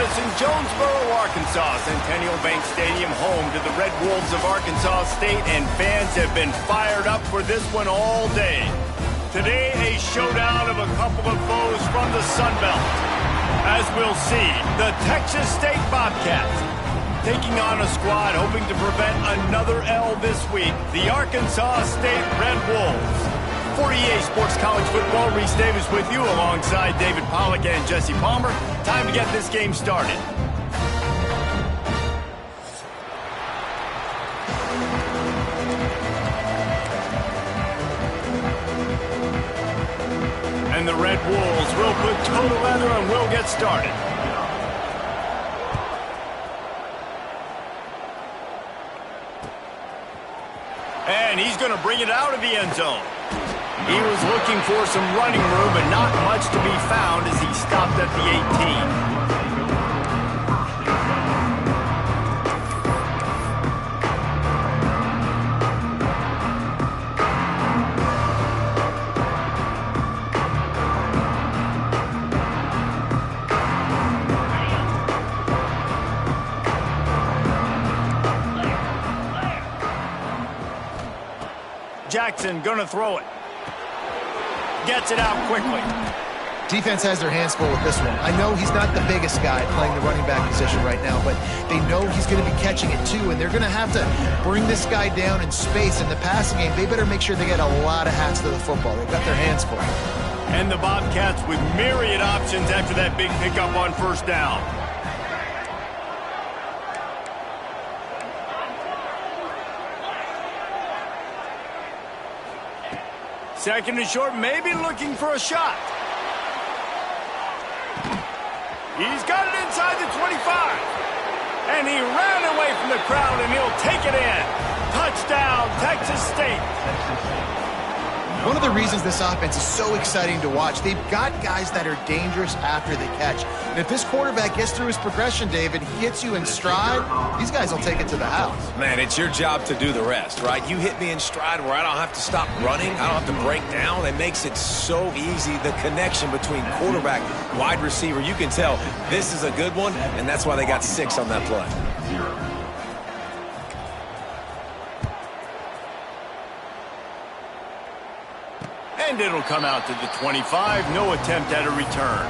us in Jonesboro, Arkansas. Centennial Bank Stadium, home to the Red Wolves of Arkansas State, and fans have been fired up for this one all day. Today, a showdown of a couple of foes from the Sun Belt. As we'll see, the Texas State Bobcats taking on a squad hoping to prevent another L this week, the Arkansas State Red Wolves. For EA Sports College Football, Reese Davis with you alongside David Pollack and Jesse Palmer. Time to get this game started. And the Red Wolves will put toe to leather and will get started. And he's going to bring it out of the end zone. He was looking for some running room, but not much to be found as he stopped at the 18. Jackson gonna throw it. Gets it out quickly. Defense has their hands full with this one. I know he's not the biggest guy playing the running back position right now, but they know he's going to be catching it too, and they're going to have to bring this guy down in space. In the passing game, they better make sure they get a lot of hats to the football. They've got their hands full. And the Bobcats with myriad options after that big pickup on first down. Second and short, maybe looking for a shot. He's got it inside the 25. And he ran away from the crowd, and he'll take it in. Touchdown, Texas State. One of the reasons this offense is so exciting to watch, they've got guys that are dangerous after the catch. And if this quarterback gets through his progression, David, he hits you in stride, these guys will take it to the house. Man, it's your job to do the rest, right? You hit me in stride where I don't have to stop running. I don't have to break down. It makes it so easy, the connection between quarterback, wide receiver. You can tell this is a good one, and that's why they got 6 on that play. And it'll come out to the 25. No attempt at a return.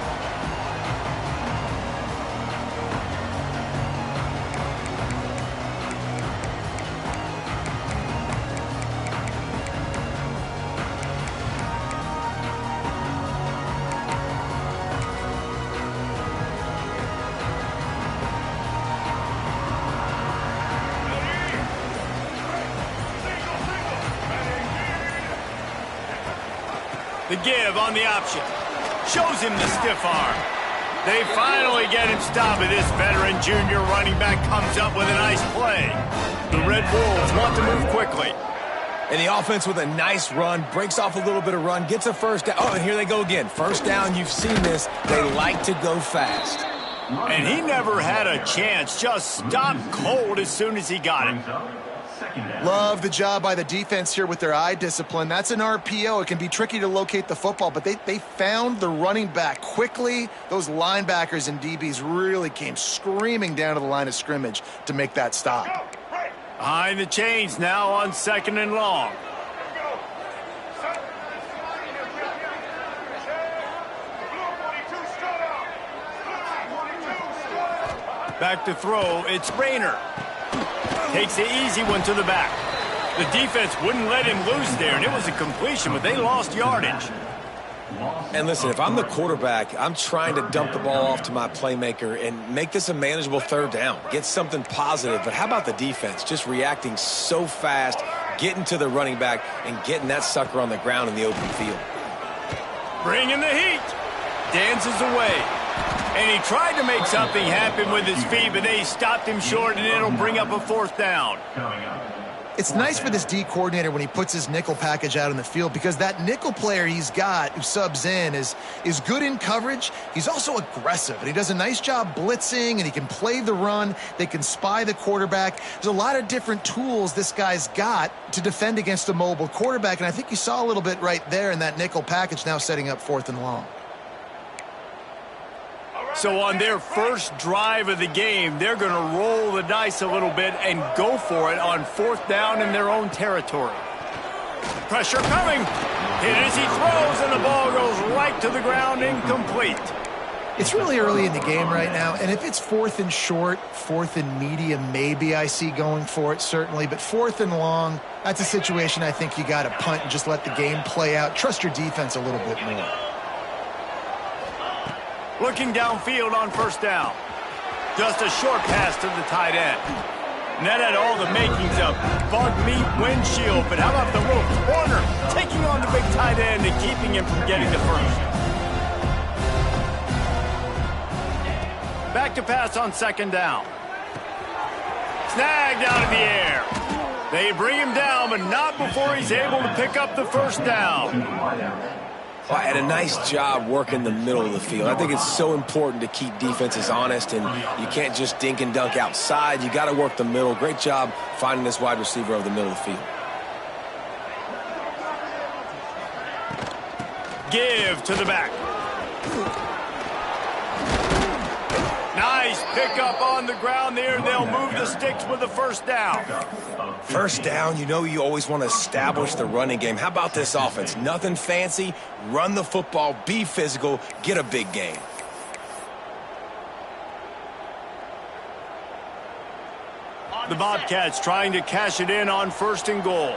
The give on the option. Shows him the stiff arm. They finally get him stopped, and this veteran junior running back comes up with a nice play. The Red Wolves want to move quickly. And the offense with a nice run, breaks off a little bit of run, gets a first down. Oh, and here they go again. First down, you've seen this. They like to go fast. And he never had a chance. Just stopped cold as soon as he got it. Love the job by the defense here with their eye discipline. That's an RPO. It can be tricky to locate the football, but they found the running back quickly. Those linebackers and DBs really came screaming down to the line of scrimmage to make that stop. Behind the chains now on 2nd and long. Back to throw, it's Rayner. Takes the easy one to the back. The defense wouldn't let him loose there, and it was a completion, but they lost yardage. And listen, if I'm the quarterback, I'm trying to dump the ball off to my playmaker and make this a manageable 3rd down. Get something positive. But how about the defense? Just reacting so fast, getting to the running back, and getting that sucker on the ground in the open field. Bringing the heat. Dances away. And he tried to make something happen with his feet, but they stopped him short, and it'll bring up a 4th down. It's nice for this D coordinator when he puts his nickel package out in the field, because that nickel player he's got who subs in is good in coverage. He's also aggressive, and he does a nice job blitzing, and he can play the run. They can spy the quarterback. There's a lot of different tools this guy's got to defend against a mobile quarterback, and I think you saw a little bit right there in that nickel package now setting up 4th and long. So on their first drive of the game, they're going to roll the dice a little bit and go for it on 4th down in their own territory. Pressure coming. Hit as he throws, and the ball goes right to the ground, incomplete. It's really early in the game right now, and if it's 4th and short, 4th and medium, maybe I see going for it, certainly. But 4th and long, that's a situation I think you got to punt and just let the game play out. Trust your defense a little bit more. Looking downfield on 1st down. Just a short pass to the tight end. And that had all the makings of bug meat windshield. But how about the little corner taking on the big tight end and keeping him from getting the first? Back to pass on 2nd down. Snagged out of the air. They bring him down, but not before he's able to pick up the 1st down. Well, and a nice job working the middle of the field. I think it's so important to keep defenses honest, and you can't just dink and dunk outside. You got to work the middle. Great job finding this wide receiver over the middle of the field. Give to the back. Nice pickup on the ground there. They'll move the sticks with the 1st down. 1st down, you know you always want to establish the running game. How about this offense? Nothing fancy. Run the football, be physical, get a big gain. The Bobcats trying to cash it in on 1st and goal.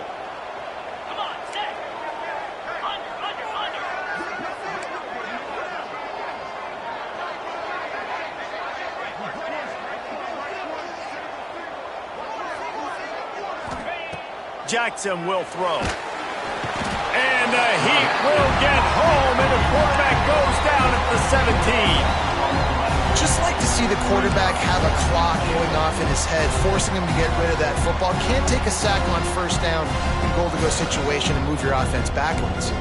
Jackson will throw. And the Heat will get home, and the quarterback goes down at the 17. Just like to see the quarterback have a clock going off in his head, forcing him to get rid of that football. Can't take a sack on 1st down and goal-to-go situation and move your offense backwards.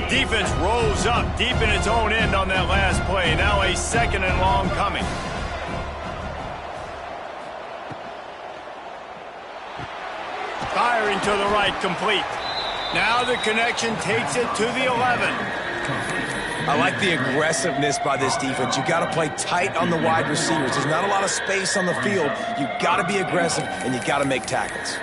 Defense rose up deep in its own end on that last play. Now a 2nd and long coming. Firing to the right, complete. Now the connection takes it to the 11. I like the aggressiveness by this defense. You got to play tight on the wide receivers. There's not a lot of space on the field. You got to be aggressive, and you got to make tackles.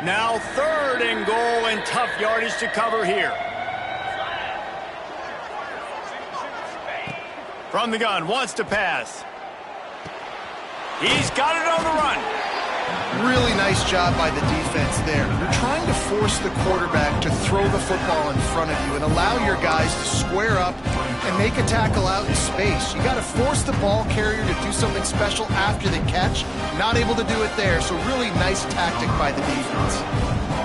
Now 3rd and goal, and tough yardage to cover here. From the gun, wants to pass. He's got it on the run. Really nice job by the defense there. You're trying to force the quarterback to throw the football in front of you and allow your guys to square up and make a tackle out in space. You got to force the ball carrier to do something special after the catch. Not able to do it there, so really nice tactic by the defense.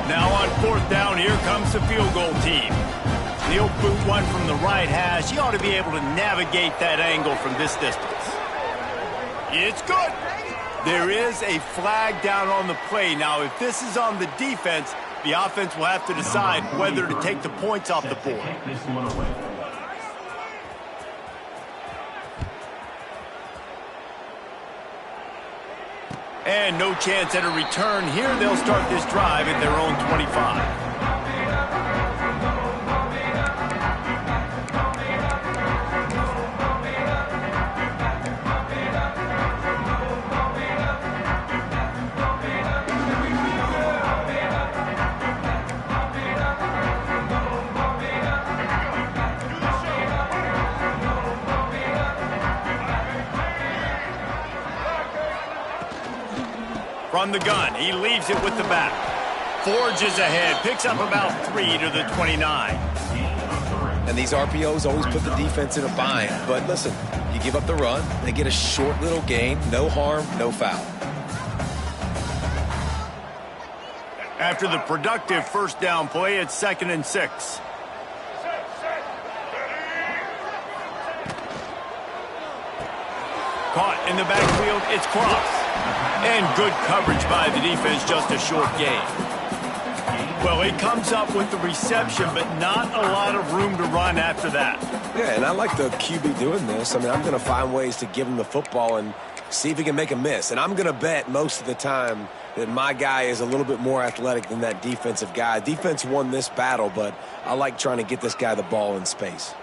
Now on 4th down, here comes the field goal team. He'll boot one from the right hash. He ought to be able to navigate that angle from this distance. It's good. There is a flag down on the play. Now, if this is on the defense, the offense will have to decide whether to take the points off the board. And no chance at a return here. They'll start this drive at their own 25. From the gun, he leaves it with the back. Forges ahead, picks up about 3 to the 29. And these RPOs always put the defense in a bind. But listen, you give up the run, they get a short little gain, no harm, no foul. After the productive 1st down play, it's 2nd and 6. Caught in the backfield, it's Cross. And good coverage by the defense, just a short gain. Well, he comes up with the reception, but not a lot of room to run after that. Yeah, and I like the QB doing this. I mean, I'm going to find ways to give him the football and see if he can make a miss. And I'm going to bet most of the time that my guy is a little bit more athletic than that defensive guy. Defense won this battle, but I like trying to get this guy the ball in space.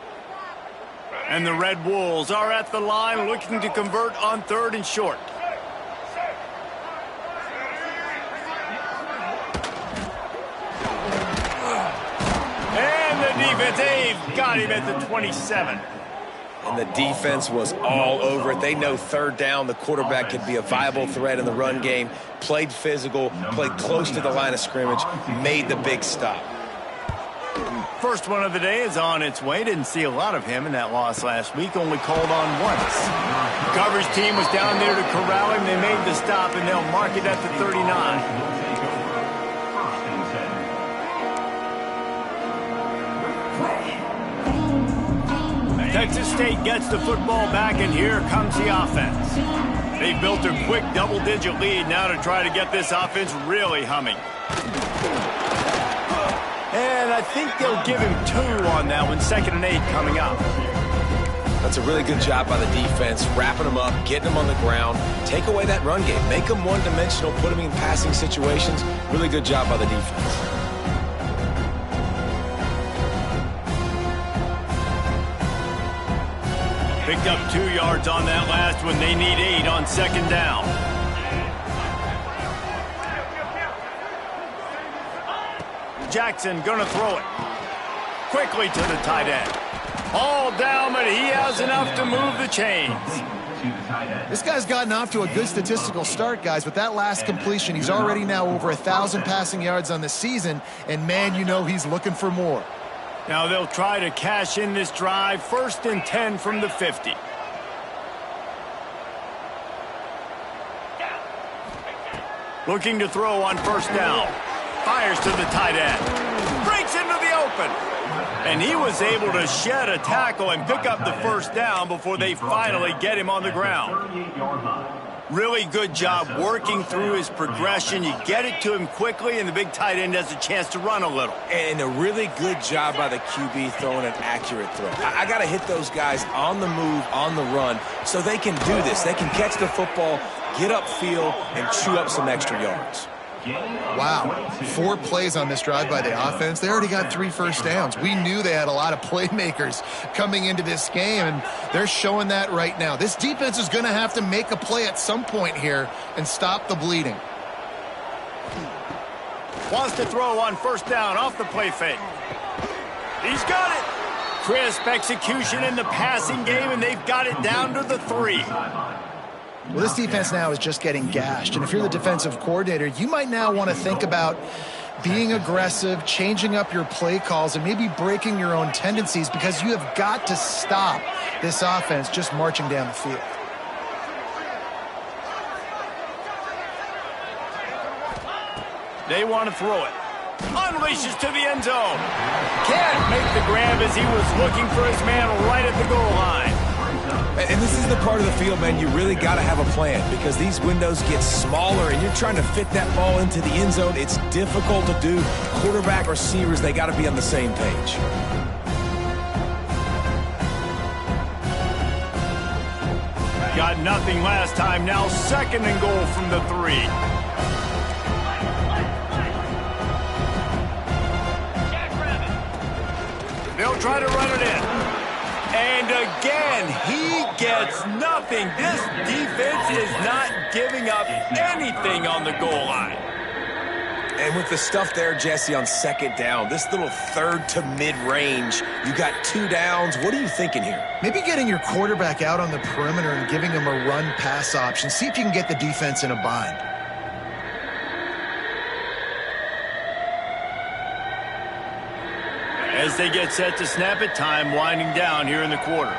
And the Red Wolves are at the line looking to convert on 3rd and short. And the defense, they've got him at the 27. And the defense was all over it. They know 3rd down, the quarterback could be a viable threat in the run game. Played physical, played close to the line of scrimmage, made the big stop. First one of the day is on its way. Didn't see a lot of him in that loss last week. Only called on once. The coverage team was down there to corral him. They made the stop, and they'll mark it at the 39. Texas State gets the football back, and here comes the offense. They built a quick double-digit lead now to try to get this offense really humming. And I think they'll give him 2 on that one. 2nd and 8 coming up. That's a really good job by the defense, wrapping them up, getting them on the ground. Take away that run game. Make them one-dimensional, put them in passing situations. Really good job by the defense. Picked up 2 yards on that last one. They need 8 on 2nd down. Jackson gonna throw it. Quickly to the tight end. All down, but he has enough to move the chains. This guy's gotten off to a good statistical start, guys, but that last completion, he's already now over 1,000 passing yards on the season, and man, you know he's looking for more. Now they'll try to cash in this drive. 1st and 10 from the 50. Looking to throw on 1st down. Fires to the tight end. Breaks into the open. And he was able to shed a tackle and pick up the 1st down before they finally get him on the ground. Really good job working through his progression. You get it to him quickly, and the big tight end has a chance to run a little. And a really good job by the QB throwing an accurate throw. I got to hit those guys on the move, on the run, so they can do this. They can catch the football, get upfield, and chew up some extra yards. Wow, 4 plays on this drive by the offense. They already got 3 first downs. We knew they had a lot of playmakers coming into this game, and they're showing that right now. This defense is going to have to make a play at some point here and stop the bleeding. Wants to throw on 1st down off the play fake. He's got it. Crisp execution in the passing game, and they've got it down to the 3. Well, this defense now is just getting gashed. And if you're the defensive coordinator, you might now want to think about being aggressive, changing up your play calls, and maybe breaking your own tendencies, because you have got to stop this offense just marching down the field. They want to throw it. Unleashes to the end zone. Can't make the grab as he was looking for his man right at the goal line. And this is the part of the field, man, you really got to have a plan, because these windows get smaller and you're trying to fit that ball into the end zone. It's difficult to do. Quarterback, receivers, they got to be on the same page. Got nothing last time. Now 2nd and goal from the 3. They'll try to run it in. And again, he gets nothing. This defense is not giving up anything on the goal line. And with the stuff there, Jesse, on 2nd down, this little 3rd to mid-range, you got 2 downs. What are you thinking here? Maybe getting your quarterback out on the perimeter and giving him a run-pass option. See if you can get the defense in a bind. As they get set to snap it, time winding down here in the quarter.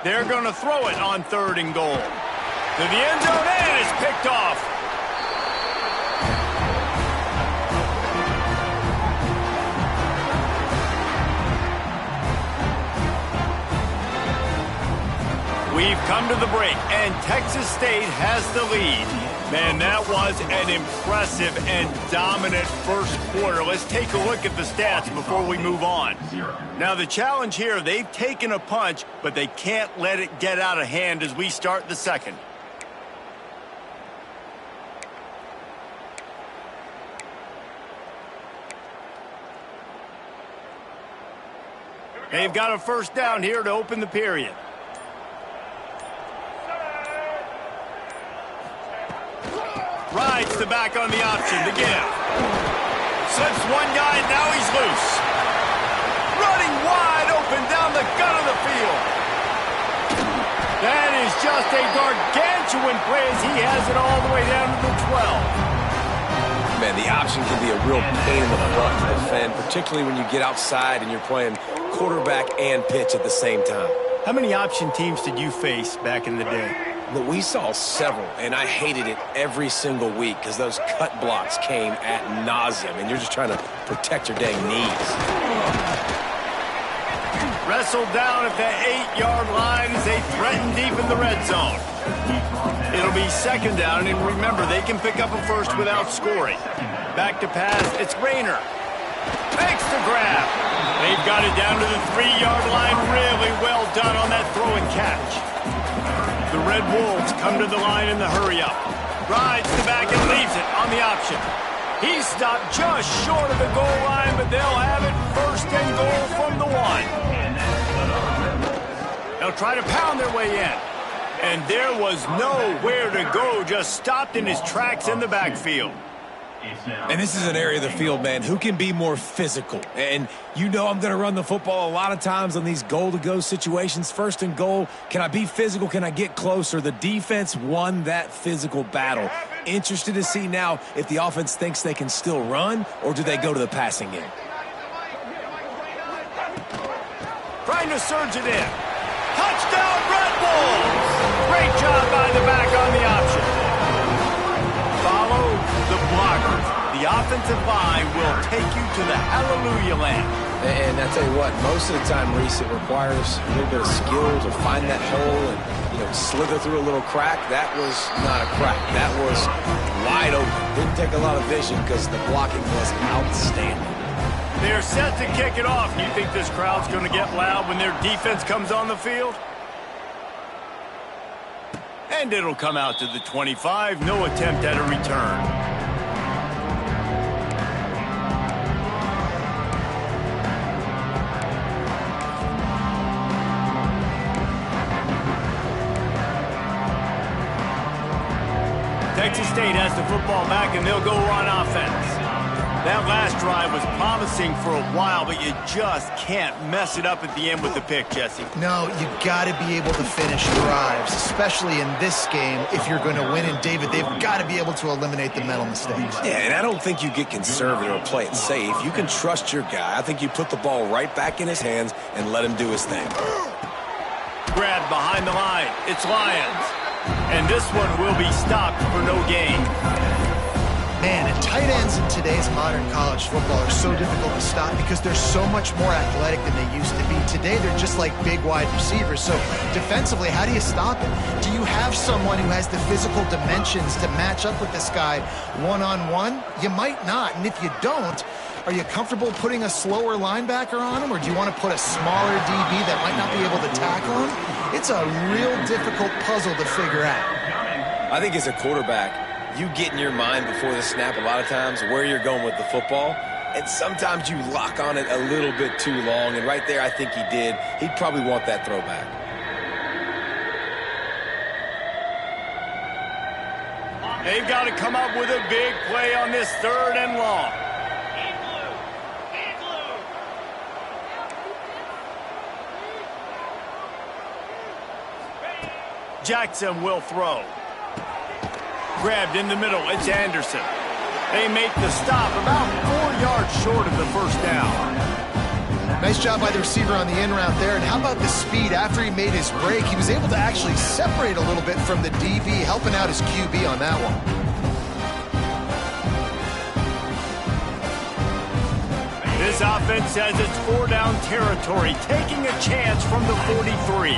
They're going to throw it on 3rd and goal. To the end zone, and it's picked off. We've come to the break, and Texas State has the lead. Man, that was an impressive and dominant first quarter. Let's take a look at the stats before we move on. Now, the challenge here, they've taken a punch, but they can't let it get out of hand as we start the second. They've got a first down here to open the period. Rides the back on the option to give. Slips one guy, now he's loose. Running wide open down the gut of the field. That is just a gargantuan play as he has it all the way down to the 12. Man, the option can be a real pain in the butt to defend, particularly when you get outside and you're playing quarterback and pitch at the same time. How many option teams did you face back in the day? But we saw several, and I hated it every single week because those cut blocks came ad nauseum, and you're just trying to protect your dang knees. Wrestled down at the 8-yard line as they threaten deep in the red zone. It'll be second down, and remember, they can pick up a first without scoring. Back to pass, it's Rayner. Makes the grab. They've got it down to the 3-yard line. Really well done on that throw and catch. The Red Wolves come to the line in the hurry-up. Rides the back and leaves it on the option. He's stopped just short of the goal line, but they'll have it first and goal from the 1. They'll try to pound their way in. And there was nowhere to go, just stopped in his tracks in the backfield. And this is an area of the field, man, who can be more physical. And you know I'm going to run the football a lot of times on these goal-to-go situations. First and goal, can I be physical? Can I get closer? The defense won that physical battle. Interested to see now if the offense thinks they can still run, or do they go to the passing game? Trying to surge it in. Touchdown, Red Wolves! Great job by the back on the option. Follow the blockers. The offensive line will take you to the hallelujah land. And I tell you what, most of the time, Reese, it requires a little bit of skill to find that hole and, slither through a little crack. That was not a crack. That was wide open. Didn't take a lot of vision because the blocking was outstanding. They're set to kick it off. You think this crowd's going to get loud when their defense comes on the field? And it'll come out to the 25. No attempt at a return. Texas State has the football back, and they'll go on offense. That last drive was promising for a while, but you just can't mess it up at the end with the pick, Jesse. No, you got to be able to finish drives, especially in this game if you're going to win. And, David, they've got to be able to eliminate the mental mistakes. Yeah, and I don't think you get conservative or play it safe. You can trust your guy. I think you put the ball right back in his hands and let him do his thing. Grab behind the line. It's Lyons. And this one will be stopped for no gain. Man, and tight ends in today's modern college football are so difficult to stop because they're so much more athletic than they used to be. Today, they're just like big wide receivers. So defensively, how do you stop it? Do you have someone who has the physical dimensions to match up with this guy one-on-one? You might not. And if you don't, are you comfortable putting a slower linebacker on him, or do you want to put a smaller DB that might not be able to tackle him? It's a real difficult puzzle to figure out. I think as a quarterback, you get in your mind before the snap a lot of times where you're going with the football, and sometimes you lock on it a little bit too long, and right there I think he did. He'd probably want that throwback. They've got to come up with a big play on this third and long. Jackson will throw. Grabbed in the middle, it's Anderson. They make the stop about 4 yards short of the first down. Nice job by the receiver on the in route there. And how about the speed after he made his break? He was able to actually separate a little bit from the DB, helping out his QB on that one. This offense says it's 4-down territory, taking a chance from the 43.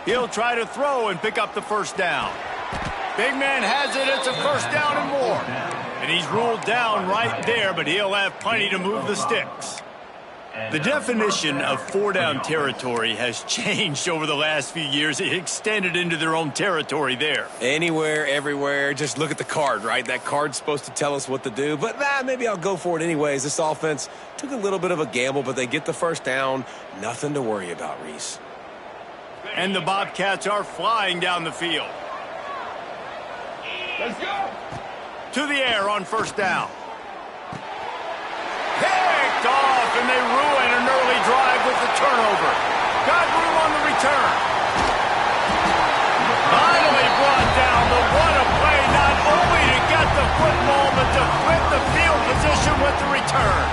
He'll try to throw and pick up the first down. Big man has it. It's a first down and more. And he's ruled down right there, but he'll have plenty to move the sticks. The definition of four-down territory has changed over the last few years. It extended into their own territory there. Anywhere, everywhere. Just look at the card, right? That card's supposed to tell us what to do. But maybe I'll go for it anyways. This offense took a little bit of a gamble, but they get the first down. Nothing to worry about, Reese. And the Bobcats are flying down the field. Let's go. To the air on first down. Picked off, and they ruin an early drive with the turnover. Got room on the return. Finally brought down, but what a play, not only to get the football, but to flip the field position with the return.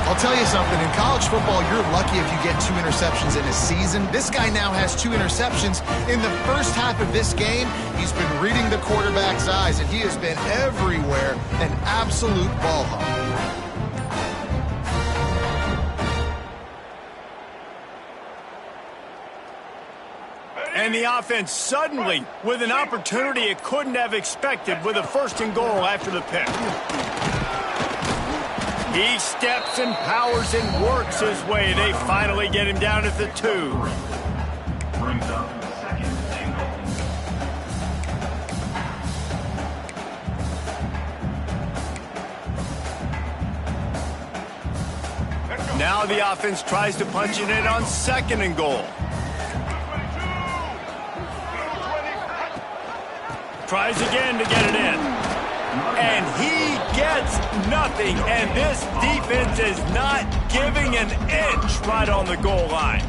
I'll tell you something, in college football, you're lucky if you get 2 interceptions in a season. This guy now has 2 interceptions. In the first half of this game, he's been reading the quarterback's eyes, and he has been everywhere, an absolute ball hawk. And the offense suddenly with an opportunity it couldn't have expected with a first and goal after the pick. He steps and powers and works his way. They finally get him down at the 2. Brings up second and goal. Now the offense tries to punch it in on second and goal. Tries again to get it in. And he gets nothing. And this defense is not giving an inch right on the goal line.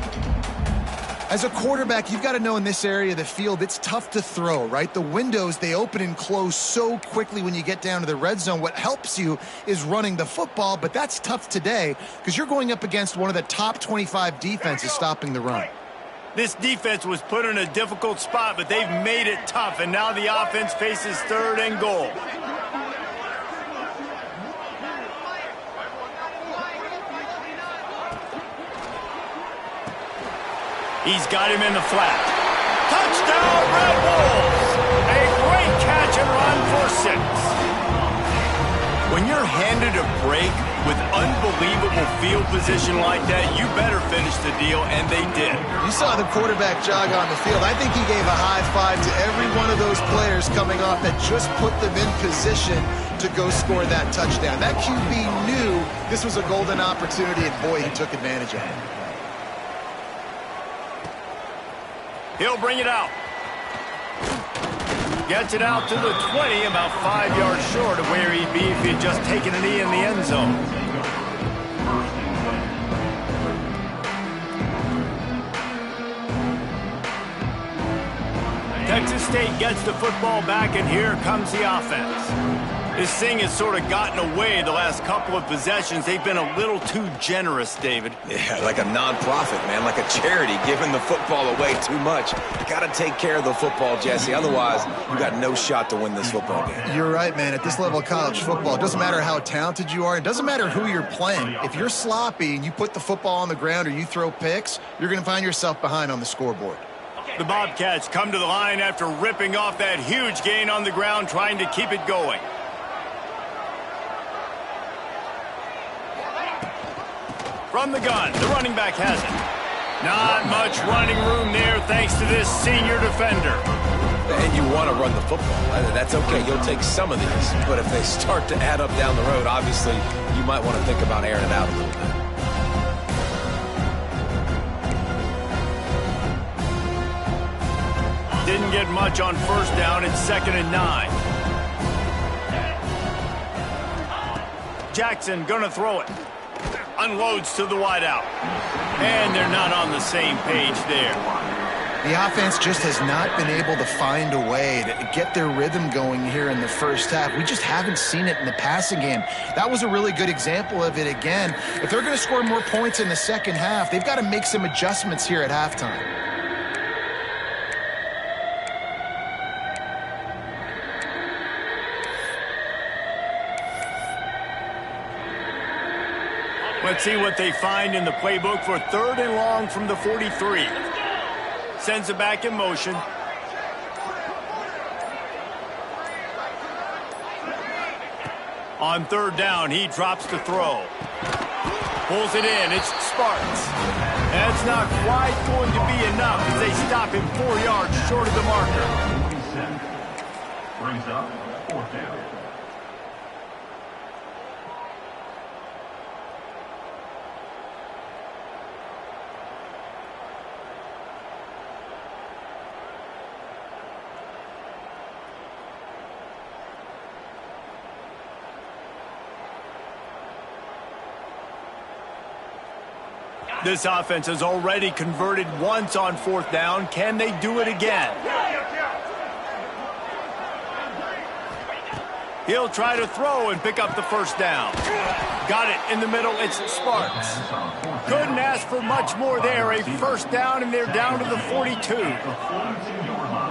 As a quarterback, you've got to know in this area of the field, it's tough to throw, right? The windows, they open and close so quickly when you get down to the red zone. What helps you is running the football, but that's tough today because you're going up against one of the top 25 defenses stopping the run. This defense was put in a difficult spot, but they've made it tough, and now the offense faces third and goal. He's got him in the flat. Touchdown, Red Wolves! A great catch and run for 6. When you're handed a break with unbelievable field position like that, you better finish the deal, and they did. You saw the quarterback jog on the field. I think he gave a high five to every one of those players coming off that just put them in position to go score that touchdown. That QB knew this was a golden opportunity, and boy, he took advantage of it. He'll bring it out. Gets it out to the 20, about 5 yards short of where he'd be if he'd just taken a knee in the end zone. Texas State gets the football back, and here comes the offense. This thing has sort of gotten away the last couple of possessions. They've been a little too generous, David. Yeah, like a nonprofit, man, like a charity, giving the football away too much. Got to take care of the football, Jesse. Otherwise, you got no shot to win this football game. You're right, man. At this level of college football, it doesn't matter how talented you are. It doesn't matter who you're playing. If you're sloppy and you put the football on the ground or you throw picks, you're going to find yourself behind on the scoreboard. The Bobcats come to the line after ripping off that huge gain on the ground, trying to keep it going. From the gun, the running back has it. Not much running room there thanks to this senior defender. And you want to run the football. That's okay. You'll take some of these. But if they start to add up down the road, obviously, you might want to think about airing it out a little bit. Didn't get much on first down. It's 2nd and 9. Jackson gonna throw it. Unloads to the wideout. And they're not on the same page there. The offense just has not been able to find a way to get their rhythm going here in the first half. We just haven't seen it in the passing game. That was a really good example of it again. If they're going to score more points in the second half, they've got to make some adjustments here at halftime. Let's see what they find in the playbook for 3rd and long from the 43. Sends it back in motion. On third down, he drops to throw. Pulls it in. It's Sparks. That's not quite going to be enough as they stop him 4 yards short of the marker. Brings up fourth down. This offense has already converted once on fourth down. Can they do it again? He'll try to throw and pick up the first down. Got it in the middle. It's Sparks. Couldn't ask for much more there. A first down, and they're down to the 42.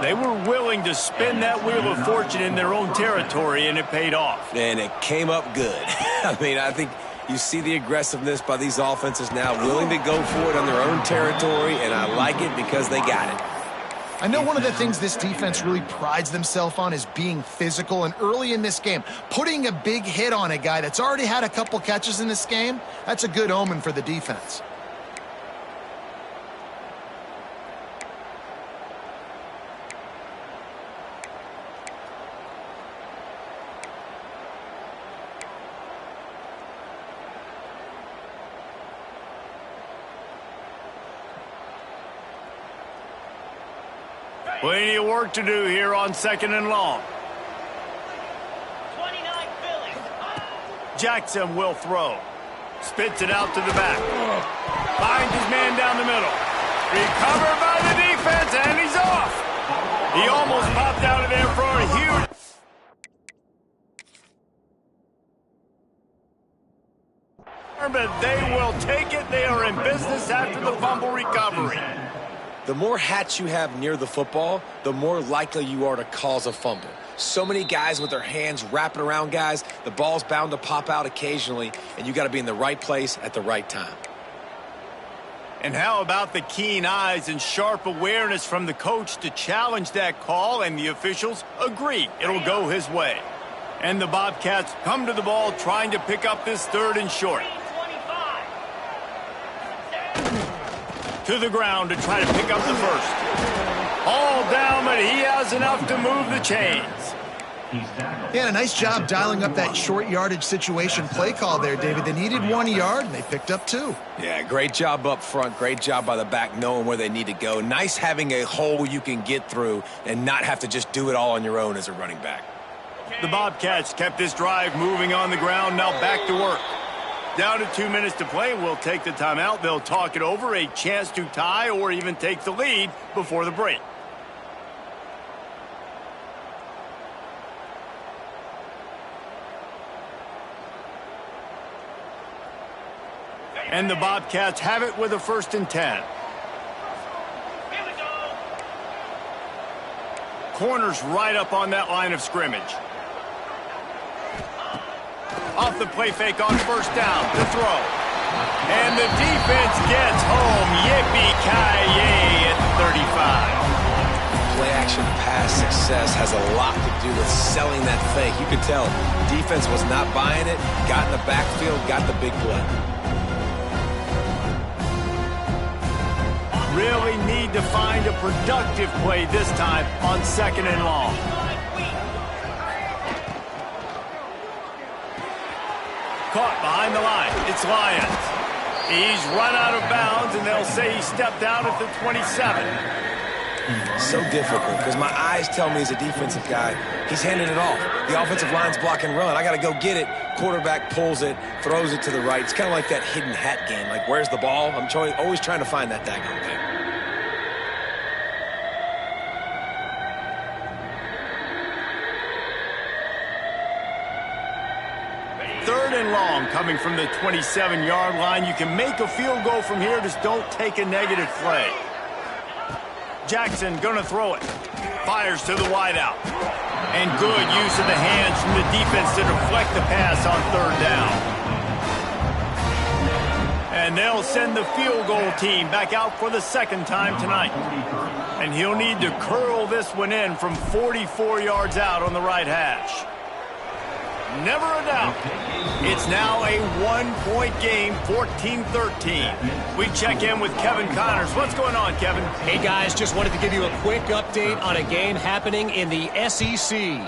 They were willing to spin that wheel of fortune in their own territory, and it paid off. And it came up good. I mean, I think you see the aggressiveness by these offenses now, willing to go for it on their own territory, and I like it because they got it. I know one of the things this defense really prides themselves on is being physical, and early in this game, putting a big hit on a guy that's already had a couple catches in this game, that's a good omen for the defense. Plenty of work to do here on second and long. 29 Philly. Jackson will throw. Spits it out to the back. Finds his man down the middle. Recovered by the defense, and he's off. He almost popped out of there for a huge... But they will take it. They are in business after the fumble recovery. The more hats you have near the football, the more likely you are to cause a fumble. So many guys with their hands wrapping around guys, the ball's bound to pop out occasionally, and you got to be in the right place at the right time. And how about the keen eyes and sharp awareness from the coach to challenge that call, and the officials agree it'll go his way. And the Bobcats come to the ball trying to pick up this third and short. To the ground to try to pick up the first. All down, but he has enough to move the chains. Yeah, a nice job dialing up that short yardage situation play call there, David. They needed 1 yard, and they picked up 2. Yeah, great job up front. Great job by the back knowing where they need to go. Nice having a hole you can get through and not have to just do it all on your own as a running back. The Bobcats kept this drive moving on the ground. Now back to work. Down to 2 minutes to play. We'll take the timeout. They'll talk it over, a chance to tie or even take the lead before the break. And the Bobcats have it with a 1st and 10. Here we go. Corners right up on that line of scrimmage. Off the play fake on first down to throw. And the defense gets home. Yippee-ki-yay at 35. Play action pass success has a lot to do with selling that fake. You could tell defense was not buying it, got in the backfield, got the big play. Really need to find a productive play this time on second and long. Caught behind the line. It's Lyons. He's run out of bounds, and they'll say he stepped out at the 27. So difficult because my eyes tell me as a defensive guy, he's handing it off. The offensive line's block and run. I got to go get it. Quarterback pulls it, throws it to the right. It's kind of like that hidden hat game. Like, where's the ball? I'm always trying to find that daggone thing. Third and long coming from the 27-yard line. You can make a field goal from here. Just don't take a negative play. Jackson going to throw it. Fires to the wideout. And good use of the hands from the defense to deflect the pass on third down. And they'll send the field goal team back out for the second time tonight. And he'll need to curl this one in from 44 yards out on the right hash. Never a doubt. It's now a one-point game, 14-13. We check in with Kevin Connors. What's going on, Kevin? Hey, guys, just wanted to give you a quick update on a game happening in the SEC.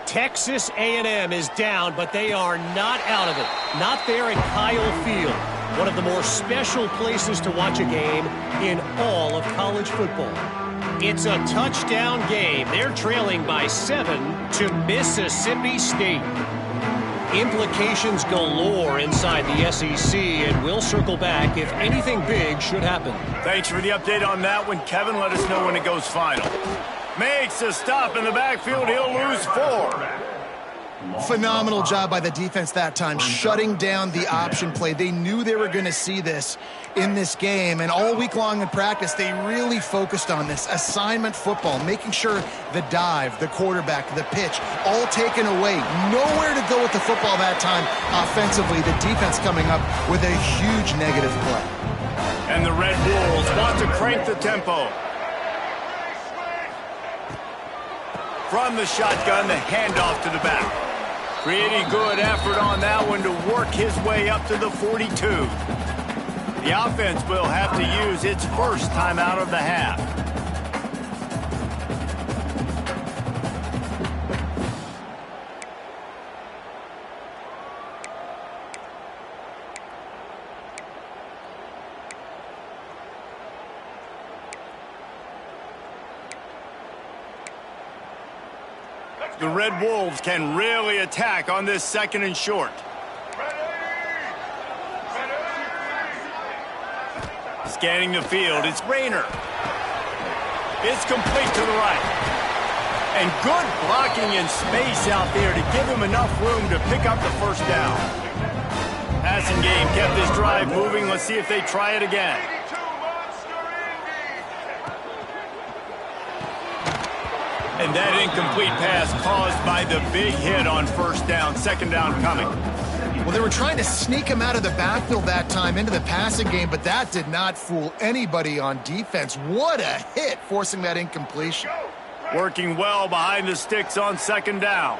Texas A&M is down, but they are not out of it. Not there at Kyle Field, one of the more special places to watch a game in all of college football. It's a touchdown game. They're trailing by 7 to Mississippi State. Implications galore inside the SEC, and we'll circle back if anything big should happen. Thanks for the update on that one, Kevin. Let us know when it goes final. Makes a stop in the backfield. He'll lose 4. Phenomenal job by the defense that time, shutting down the option play. They knew they were going to see this in this game, and all week long in practice, they really focused on this assignment football, making sure the dive, the quarterback, the pitch, all taken away. Nowhere to go with the football that time offensively. The defense coming up with a huge negative play. And the Red Wolves want to crank the tempo. From the shotgun, the handoff to the back. Pretty good effort on that one to work his way up to the 42. The offense will have to use its first timeout of the half. The Red Wolves can really attack on this second and short. Scanning the field, it's Rayner. It's complete to the right. And good blocking in space out there to give him enough room to pick up the first down. Passing game kept this drive moving. Let's see if they try it again. And that incomplete pass caused by the big hit on first down. Second down coming. Well, they were trying to sneak him out of the backfield that time into the passing game, but that did not fool anybody on defense. What a hit, forcing that incompletion. Working well behind the sticks on second down.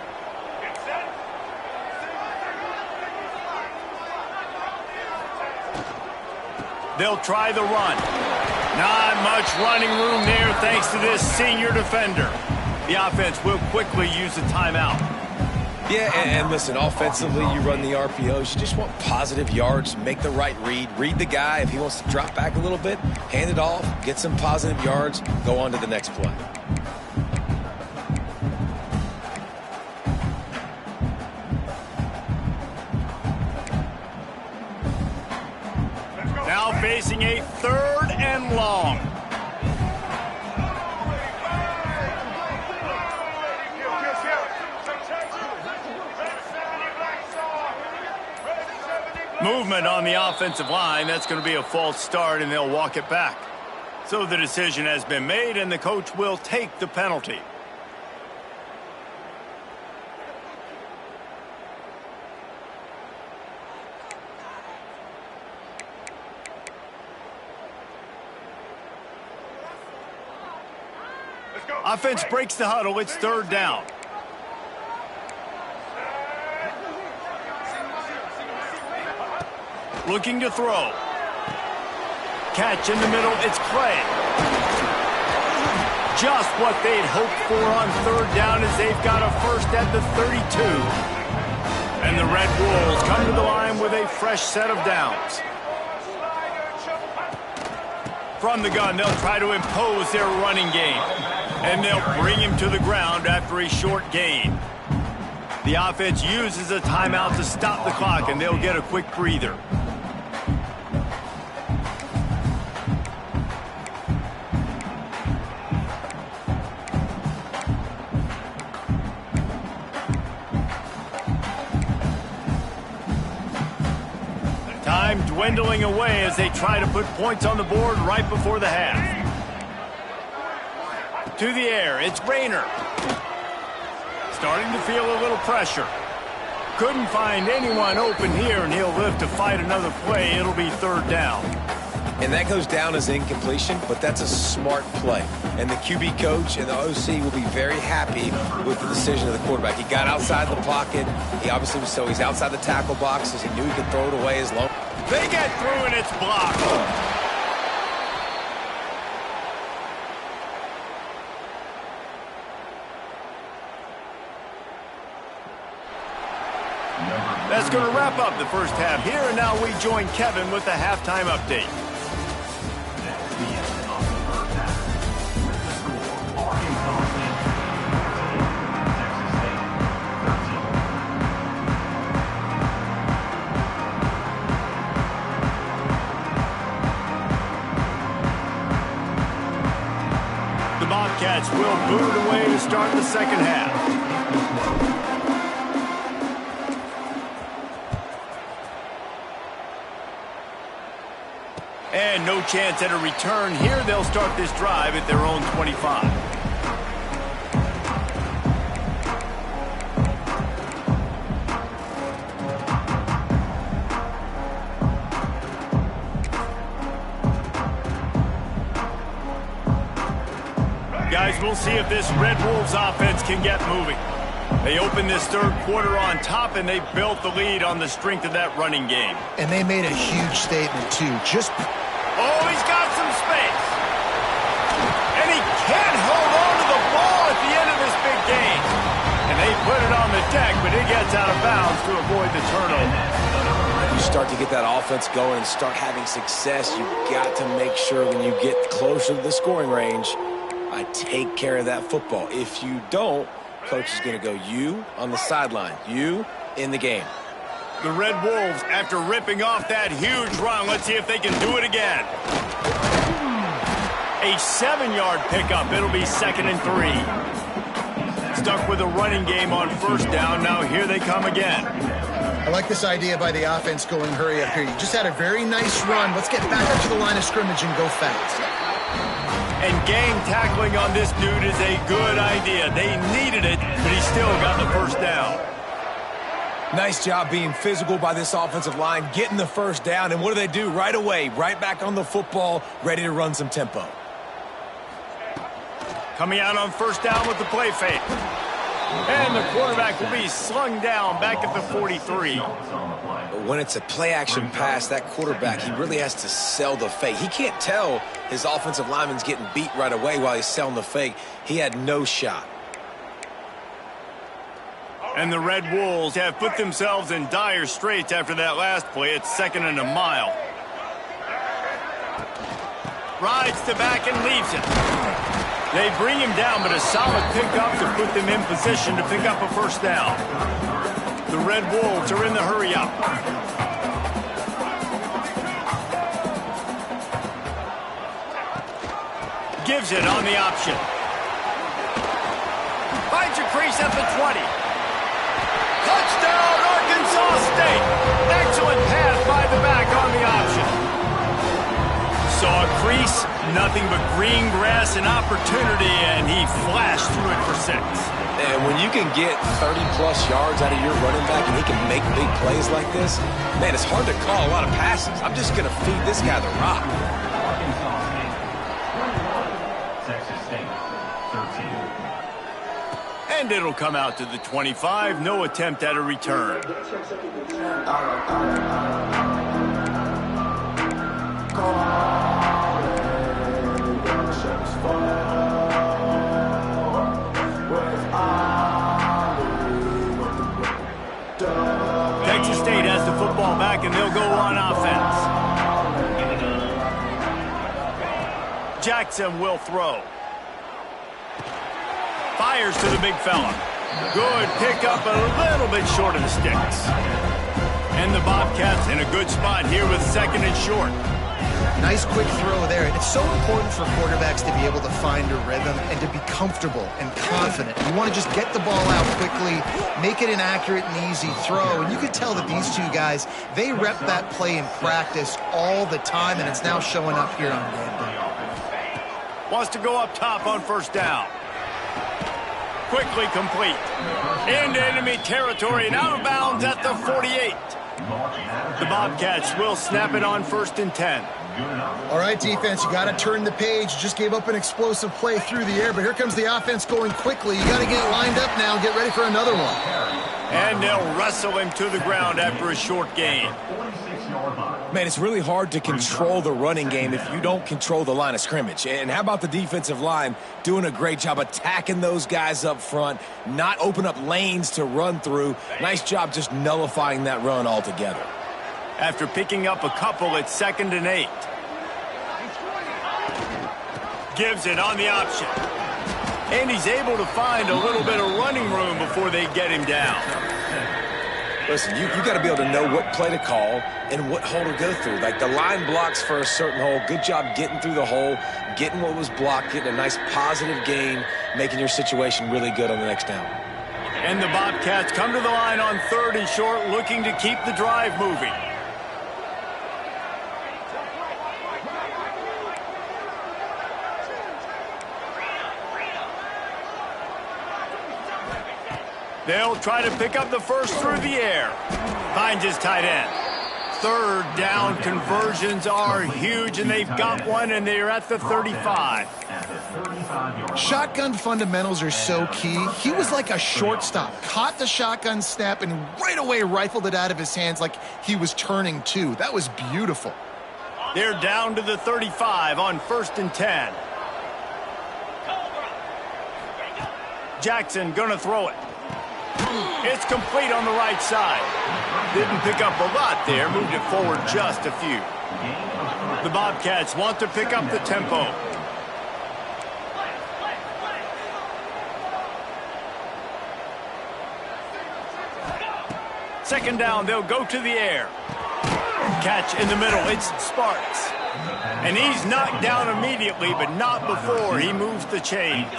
They'll try the run. Not much running room there thanks to this senior defender. The offense will quickly use a timeout. Yeah, and listen, offensively, you run the RPOs. You just want positive yards, make the right read. Read the guy. If he wants to drop back a little bit, hand it off, get some positive yards, go on to the next play. Now facing a 3rd and long. Movement on the offensive line. That's going to be a false start, and they'll walk it back. So the decision has been made, and the coach will take the penalty. Offense breaks the huddle. It's 3rd down. Looking to throw. Catch in the middle. It's Clay. Just what they'd hoped for on 3rd down as they've got a first at the 32. And the Red Wolves come to the line with a fresh set of downs. From the gun, they'll try to impose their running game. And they'll bring him to the ground after a short gain. The offense uses a timeout to stop the clock, and they'll get a quick breather. Time dwindling away as they try to put points on the board right before the half. To the air, it's Rayner. Starting to feel a little pressure. Couldn't find anyone open here, and he'll live to fight another play. It'll be third down. And that goes down as incompletion, but that's a smart play. And the QB coach and the OC will be very happy with the decision of the quarterback. He got outside the pocket. He obviously was he's outside the tackle box, so he knew he could throw it away as long. They get through, and it's blocked. That's going to wrap up the first half here, and now we join Kevin with the halftime update. The Bobcats will boot it away to start the second half. And no chance at a return here. They'll start this drive at their own 25. Guys, we'll see if this Red Wolves offense can get moving. They opened this third quarter on top, and they built the lead on the strength of that running game. And they made a huge statement, too. Oh, he's got some space. And he can't hold on to the ball at the end of this big game. And they put it on the deck, but it gets out of bounds to avoid the turnover. You start to get that offense going and start having success, you've got to make sure when you get closer to the scoring range, I take care of that football. If you don't, coach is going to go you on the sideline, you in the game. The Red Wolves, after ripping off that huge run, let's see if they can do it again. A 7-yard pickup. It'll be 2nd and 3. Stuck with a running game on first down. Now here they come again. I like this idea by the offense going hurry up here. You just had a very nice run. Let's get back up to the line of scrimmage and go fast. And gang tackling on this dude is a good idea. They needed it, but he still got the first down. Nice job being physical by this offensive line, getting the first down. And what do? Right away, right back on the football, ready to run some tempo. Coming out on first down with the play fake. And the quarterback will be slung down back at the 43. But when it's a play-action pass, that quarterback, he really has to sell the fake. He can't tell his offensive lineman's getting beat right away while he's selling the fake. He had no shot. And the Red Wolves have put themselves in dire straits after that last play. It's 2nd and a mile. Rides to back and leaves it. They bring him down, but a solid pickup to put them in position to pick up a first down. The Red Wolves are in the hurry-up. Gives it on the option. Finds a crease at the 20. Touchdown, Arkansas State. Excellent pass by the back on the option. Saw a crease, nothing but green grass and opportunity, and he flashed through it for 6. And when you can get 30-plus yards out of your running back and he can make big plays like this, man, it's hard to call a lot of passes. I'm just going to feed this guy the rock. Arkansas State, 21. Texas State, 13. And it'll come out to the 25. No attempt at a return. Texas State has the football back, and they'll go on offense. Jackson will throw. Fires to the big fella. Good pickup, a little bit short of the sticks. And the Bobcats in a good spot here with 2nd and short. Nice quick throw there. It's so important for quarterbacks to be able to find a rhythm and to be comfortable and confident. You want to just get the ball out quickly, make it an accurate and easy throw. And you can tell that these two guys, they rep that play in practice all the time, and it's now showing up here on game day. Wants to go up top on first down. Quickly complete. Into enemy territory and out of bounds at the 48. The Bobcats will snap it on 1st and 10. All right, defense, you got to turn the page. You just gave up an explosive play through the air, but here comes the offense going quickly. You got to get lined up now and get ready for another one. And they'll wrestle him to the ground after a short gain. Man, it's really hard to control the running game if you don't control the line of scrimmage. And how about the defensive line doing a great job attacking those guys up front, not open up lanes to run through. Nice job just nullifying that run altogether. After picking up a couple, it's 2nd and 8. Gives it on the option. And he's able to find a little bit of running room before they get him down. Listen, you got to be able to know what play to call and what hole to go through. Like the line blocks for a certain hole. Good job getting through the hole, getting what was blocked, getting a nice positive gain, making your situation really good on the next down. And the Bobcats come to the line on 3rd and short, looking to keep the drive moving. They'll try to pick up the first through the air. Finds his tight end. 3rd down conversions are huge, and they've got one, and they're at the 35. Shotgun fundamentals are so key. He was like a shortstop. Caught the shotgun snap and right away rifled it out of his hands like he was turning too. That was beautiful. They're down to the 35 on 1st and 10. Jackson gonna throw it. It's complete on the right side. Didn't pick up a lot there, moved it forward just a few. The Bobcats want to pick up the tempo. Second down, they'll go to the air. Catch in the middle, it's Sparks. And he's knocked down immediately, but not before he moves the chains.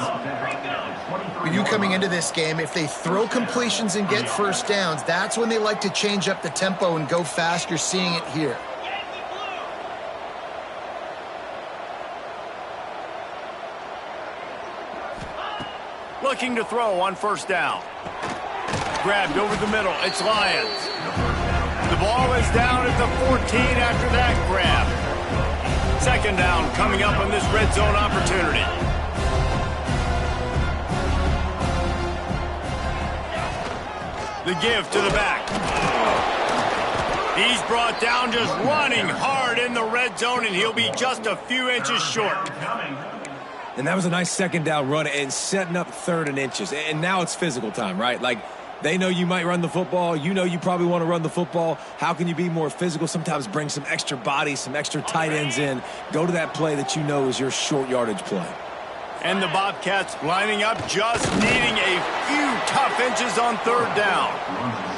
When you coming into this game, if they throw completions and get first downs, that's when they like to change up the tempo and go fast. You're seeing it here. Looking to throw on 1st down. Grabbed over the middle, it's Lions. The ball is down at the 14 after that grab. 2nd down coming up on this red zone opportunity. The give to the back. He's brought down just running hard in the red zone, and he'll be just a few inches short. And that was a nice 2nd down run and setting up 3rd and inches. And now it's physical time, right? Like, they know you might run the football. You know you probably want to run the football. How can you be more physical? Sometimes bring some extra bodies, some extra tight ends in. Go to that play that you know is your short yardage play. And the Bobcats lining up, just needing a few tough inches on 3rd down.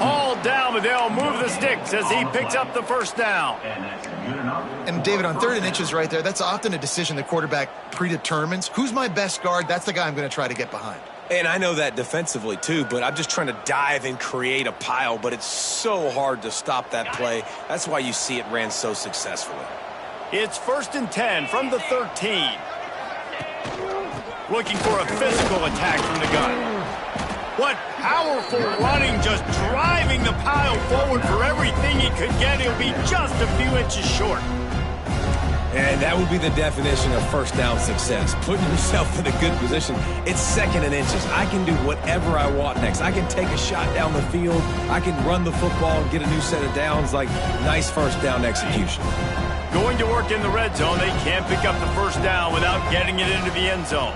All down, but they'll move the sticks as he picks up the 1st down. And David, on 3rd and inches right there, that's often a decision the quarterback predetermines. Who's my best guard? That's the guy I'm going to try to get behind. And I know that defensively too, but I'm just trying to dive and create a pile, but it's so hard to stop that play. That's why you see it ran so successfully. It's 1st and 10 from the 13. Looking for a physical attack from the gun. What powerful running, just driving the pile forward for everything he could get. He'll be just a few inches short. And that would be the definition of 1st down success. Putting yourself in a good position. It's 2nd and inches. I can do whatever I want next. I can take a shot down the field. I can run the football and get a new set of downs. Like, nice 1st down execution. Going to work in the red zone. They can't pick up the 1st down without getting it into the end zone.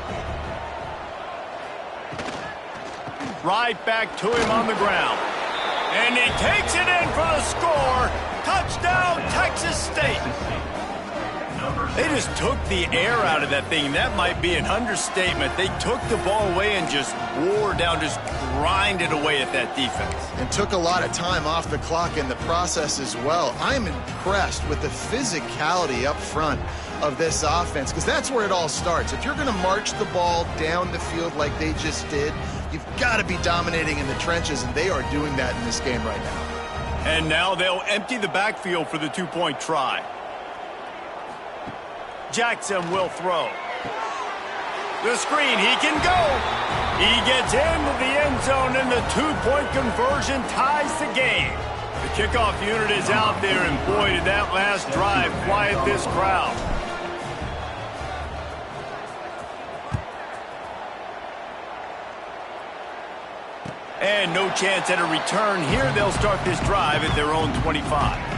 Right back to him on the ground. And he takes it in for the score. Touchdown, Texas State. They just took the air out of that thing. That might be an understatement. They took the ball away and just wore down, just grinded away at that defense. And took a lot of time off the clock in the process as well. I'm impressed with the physicality up front of this offense, because that's where it all starts. If you're going to march the ball down the field like they just did, you've got to be dominating in the trenches, and they are doing that in this game right now. And now they'll empty the backfield for the two-point try. Jackson will throw. The screen, he can go. He gets into the end zone, and the two-point conversion ties the game. The kickoff unit is out there, and boy, did that last drive quiet this crowd. And no chance at a return here. They'll start this drive at their own 25.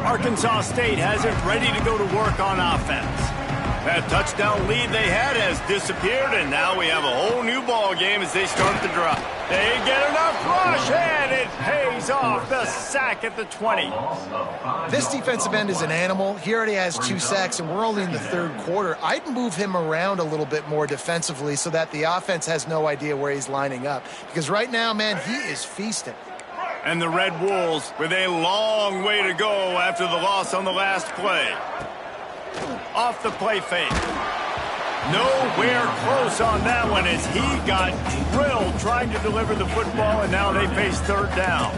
Arkansas State has it ready to go to work on offense. That touchdown lead they had has disappeared, and now we have a whole new ball game as they start the drive. They get enough rush, and it pays off. The sack at the 20. This defensive end is an animal. He already has 2 sacks, and we're only in the third quarter. I'd move him around a little bit more defensively so that the offense has no idea where he's lining up. Because right now, man, he is feasting. And the Red Wolves with a long way to go after the loss on the last play. Off the play fake. Nowhere close on that one as he got drilled trying to deliver the football, and now they face third down.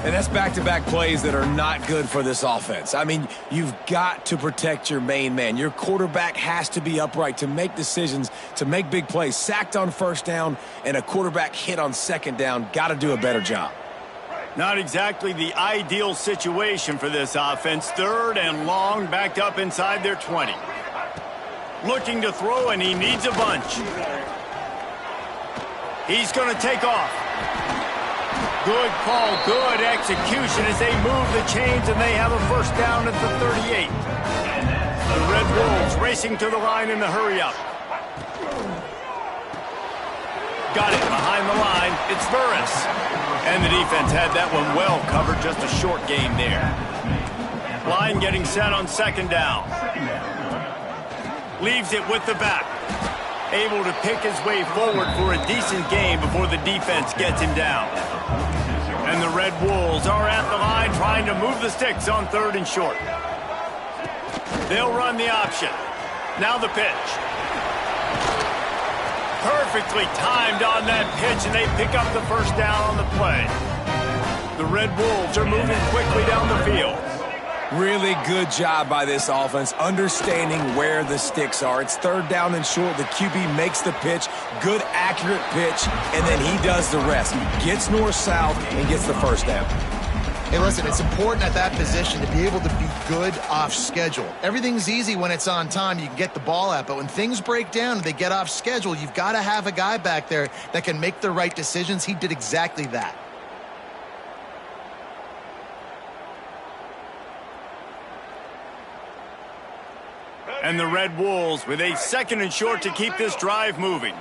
And that's back-to-back plays that are not good for this offense. I mean, you've got to protect your main man. Your quarterback has to be upright to make decisions, to make big plays. Sacked on first down and a quarterback hit on second down. Got to do a better job. Not exactly the ideal situation for this offense. Third and long, backed up inside their 20. Looking to throw, and he needs a bunch. He's going to take off. Good call, good execution as they move the chains, and they have a first down at the 38. The Red Wolves racing to the line in the hurry-up. Got it behind the line. It's Burris. And the defense had that one well covered. Just a short game there. Line getting set on second down. Leaves it with the back. Able to pick his way forward for a decent game before the defense gets him down. And the Red Wolves are at the line trying to move the sticks on third and short. They'll run the option. Now the pitch. Perfectly timed on that pitch, and they pick up the first down on the play. The Red Wolves are moving quickly down the field. Really good job by this offense, understanding where the sticks are. It's third down and short. The QB makes the pitch, good, accurate pitch, and then he does the rest. He gets north-south and gets the first down. Hey, listen, it's important at that position to be able to be good off schedule. Everything's easy when it's on time. You can get the ball out, but when things break down and they get off schedule, you've got to have a guy back there that can make the right decisions. He did exactly that. And the Red Wolves with a second and short to keep this drive moving.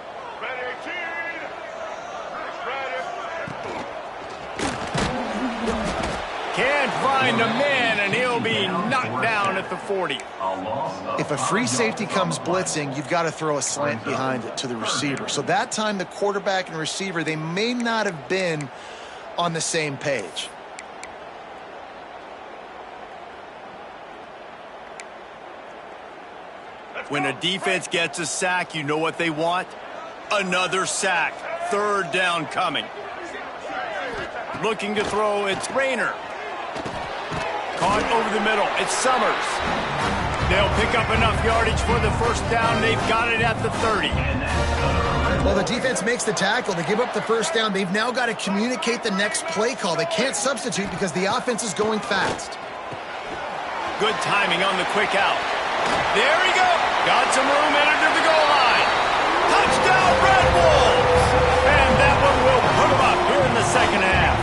Can't find a man, and he'll be knocked down at the 40. If a free safety comes blitzing, you've got to throw a slant behind it to the receiver. So that time, the quarterback and receiver, they may not have been on the same page. When a defense gets a sack, you know what they want? Another sack. Third down coming. Looking to throw, it's Rayner. Caught over the middle, it's Summers. They'll pick up enough yardage for the first down. They've got it at the 30. Well, the defense makes the tackle. They give up the first down. They've now got to communicate the next play call. They can't substitute because the offense is going fast. Good timing on the quick out. There he goes. Got some room, entered to the goal line. Touchdown, Red Wolves! And that one will put them up here in the second half.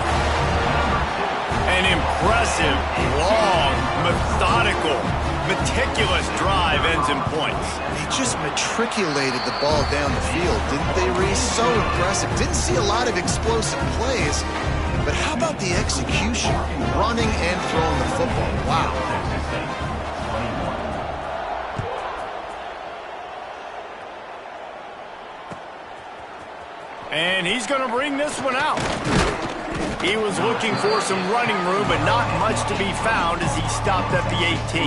An impressive, long, methodical, meticulous drive ends in points. They just matriculated the ball down the field, didn't they, Reese? So impressive. Didn't see a lot of explosive plays, but how about the execution? Running and throwing the football. Wow. And he's going to bring this one out. He was looking for some running room, but not much to be found as he stopped at the 18.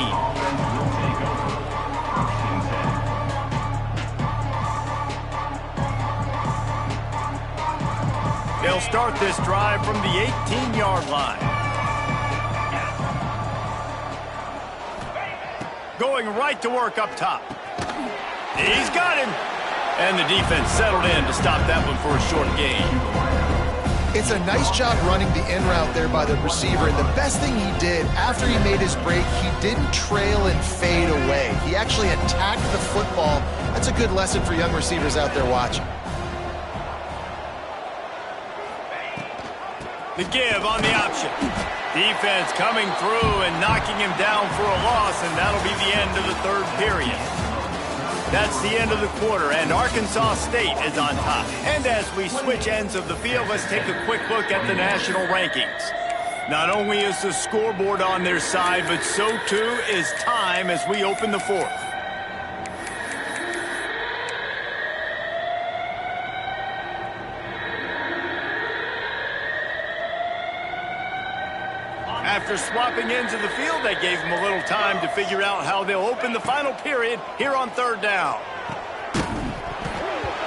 They'll start this drive from the 18-yard line. Going right to work up top. He's got him. And the defense settled in to stop that one for a short gain. It's a nice job running the in route there by the receiver. And the best thing he did after he made his break, he didn't trail and fade away. He actually attacked the football. That's a good lesson for young receivers out there watching. The give on the option. Defense coming through and knocking him down for a loss, and that'll be the end of the third period. That's the end of the quarter, and Arkansas State is on top. And as we switch ends of the field, let's take a quick look at the national rankings. Not only is the scoreboard on their side, but so too is time as we open the fourth. After swapping ends of the field, that gave them a little time to figure out how they'll open the final period here on third down.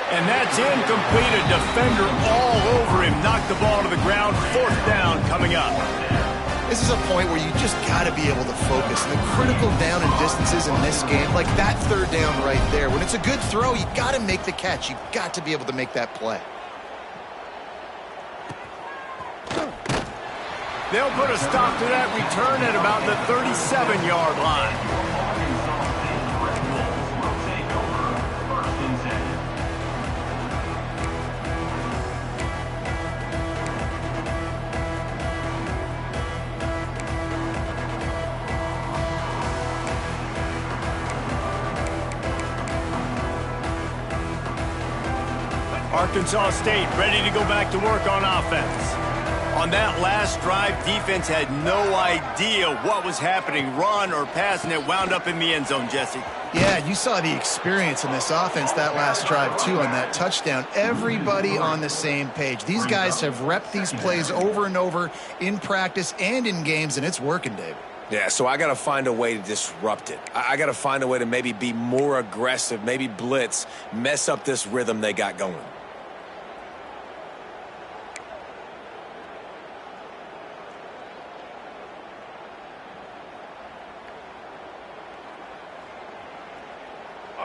And that's incomplete. A defender all over him. Knocked the ball to the ground. Fourth down coming up. This is a point where you just got to be able to focus. The critical down and distances in this game, like that third down right there. When it's a good throw, you got to make the catch. You've got to be able to make that play. They'll put a stop to that return at about the 37-yard line. Arkansas State ready to go back to work on offense. On that last drive, defense had no idea what was happening, run or pass, and it wound up in the end zone, Jesse. Yeah, you saw the experience in this offense that last drive, too, on that touchdown. Everybody on the same page. These guys have repped these plays over and over in practice and in games, and it's working, Dave. Yeah, so I got to find a way to disrupt it. I got to find a way to maybe be more aggressive, maybe blitz, mess up this rhythm they got going.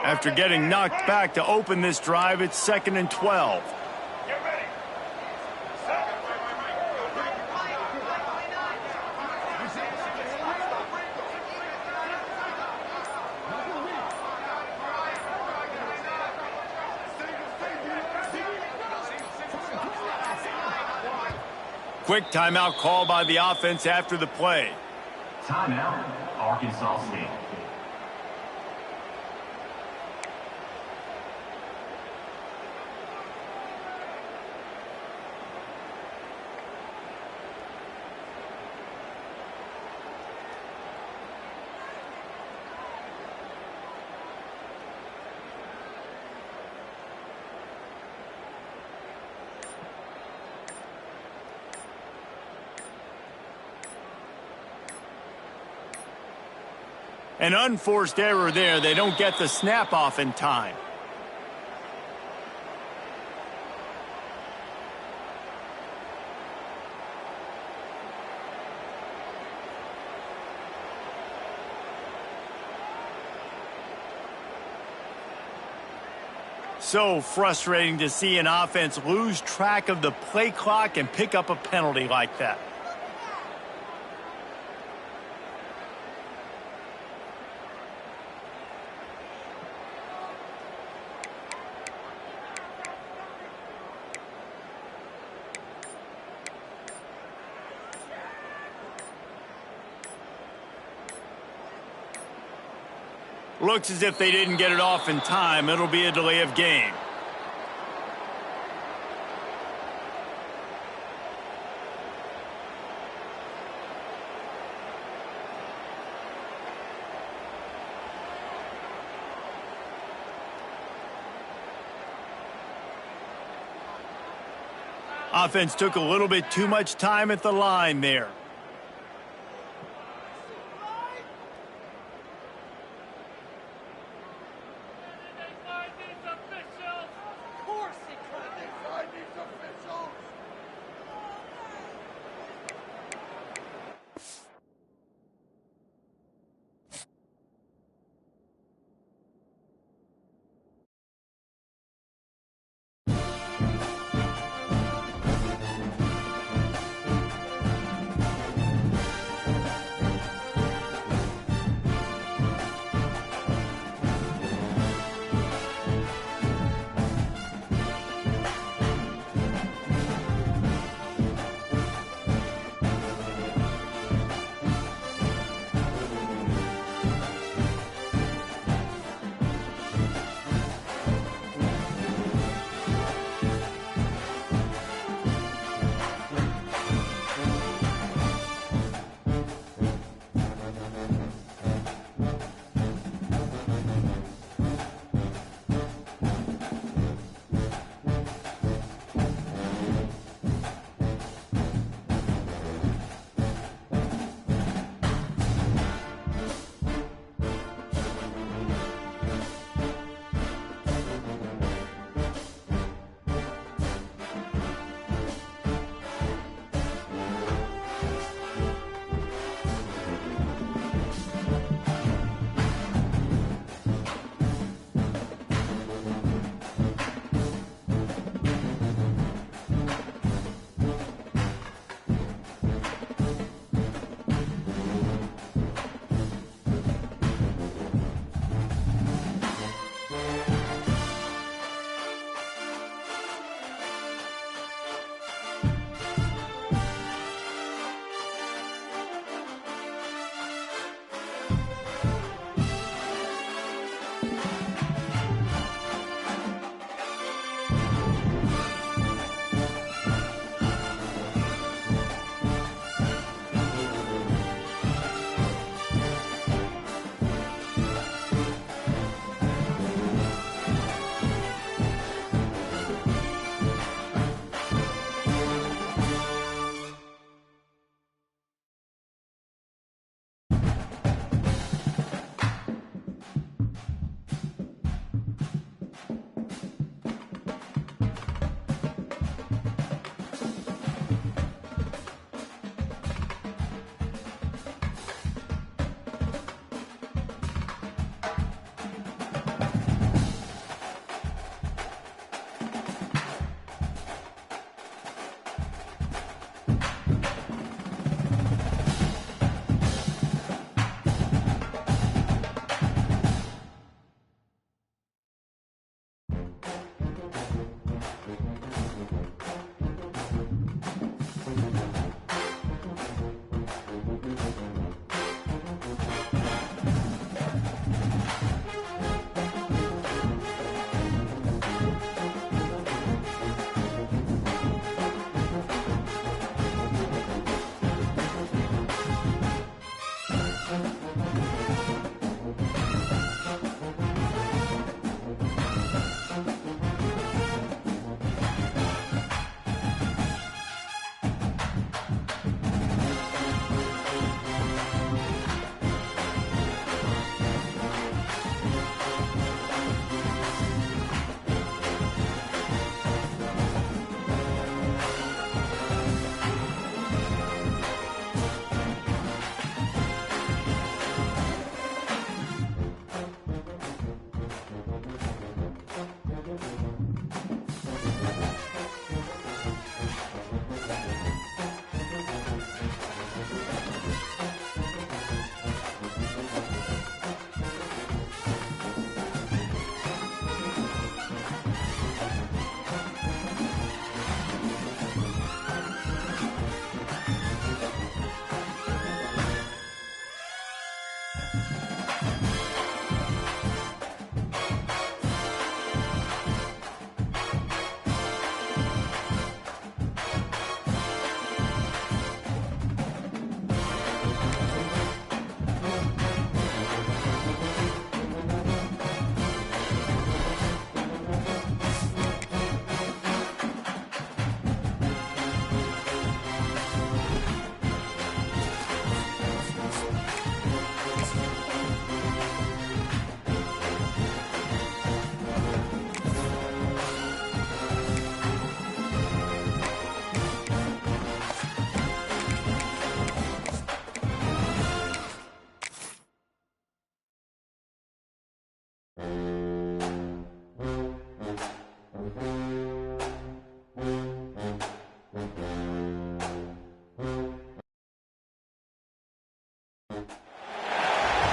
After getting knocked back to open this drive, it's 2nd and 12. Get ready. Quick timeout call by the offense after the play. Timeout, Arkansas State. An unforced error there. They don't get the snap off in time. So frustrating to see an offense lose track of the play clock and pick up a penalty like that. Looks as if they didn't get it off in time. It'll be a delay of game. Offense took a little bit too much time at the line there.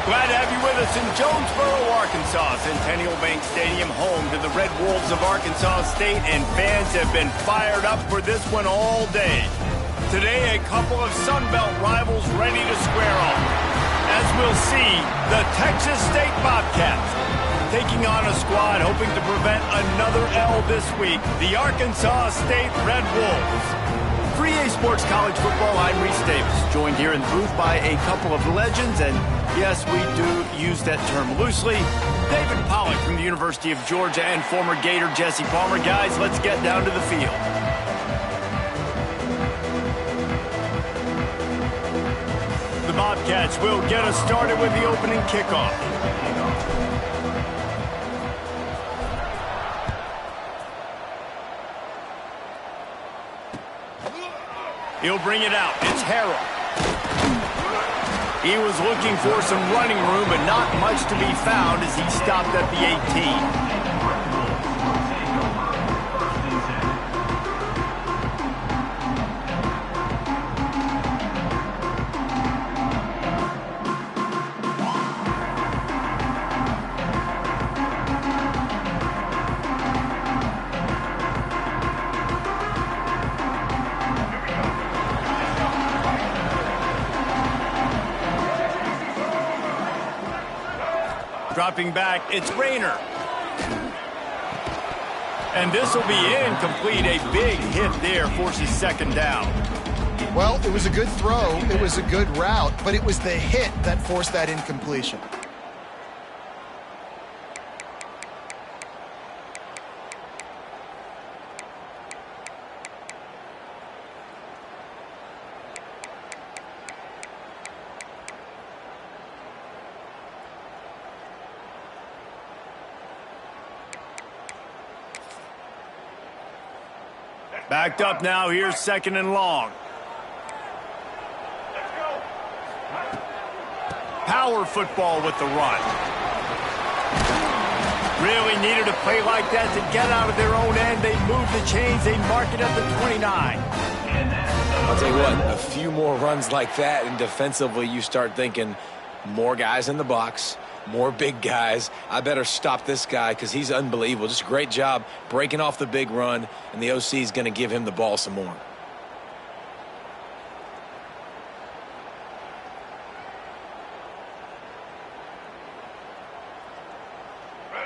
Glad to have you with us in Jonesboro, Arkansas. Centennial Bank Stadium, home to the Red Wolves of Arkansas State, and fans have been fired up for this one all day. Today, a couple of Sun Belt rivals ready to square off. As we'll see, the Texas State Bobcats taking on a squad hoping to prevent another L this week, the Arkansas State Red Wolves. For EA Sports College Football, I'm Reese Davis, joined here in the booth by a couple of legends, and yes, we do use that term loosely. David Pollack from the University of Georgia and former Gator Jesse Palmer. Guys, let's get down to the field. The Bobcats will get us started with the opening kickoff. He'll bring it out. It's Harrell. He was looking for some running room, but not much to be found as he stopped at the 18. Dropping back, it's Rayner. And this will be incomplete. A big hit there forces second down. Well, it was a good throw. It was a good route, but it was the hit that forced that incompletion. Backed up now, here's second and long. Power football with the run. Really needed a play like that to get out of their own end. They move the chains, they mark it at the 29. I'll tell you what, a few more runs like that, and defensively you start thinking more guys in the box, more big guys. I better stop this guy because he's unbelievable. Just a great job breaking off the big run, and the OC is going to give him the ball some more.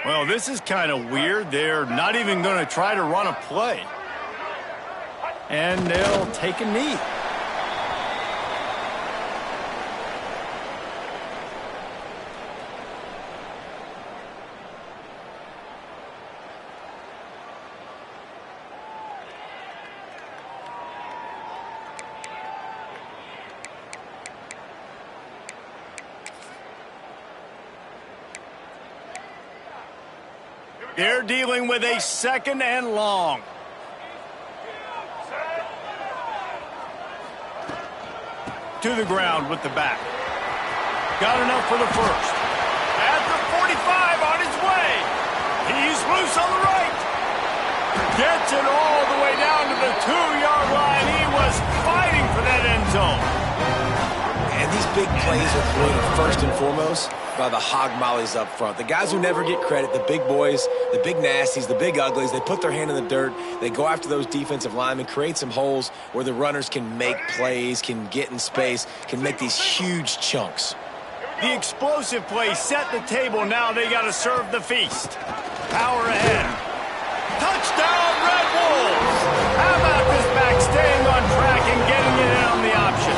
Well, this is kind of weird. They're not even going to try to run a play. And they'll take a knee. They're dealing with a second and long. To the ground with the back. Got enough for the first. At the 45 on his way. He's loose on the right. Gets it all the way down to the 2-yard line. He was fighting for that end zone. And these big plays are created first and foremost by the hog mollies up front. The guys who never get credit, the big boys, the big nasties, the big uglies, they put their hand in the dirt. They go after those defensive linemen, create some holes where the runners can make plays, can get in space, can make these huge chunks. The explosive play set the table. Now they got to serve the feast. Power ahead. Touchdown, Red Wolves! How about this back staying on track and getting it in on the option?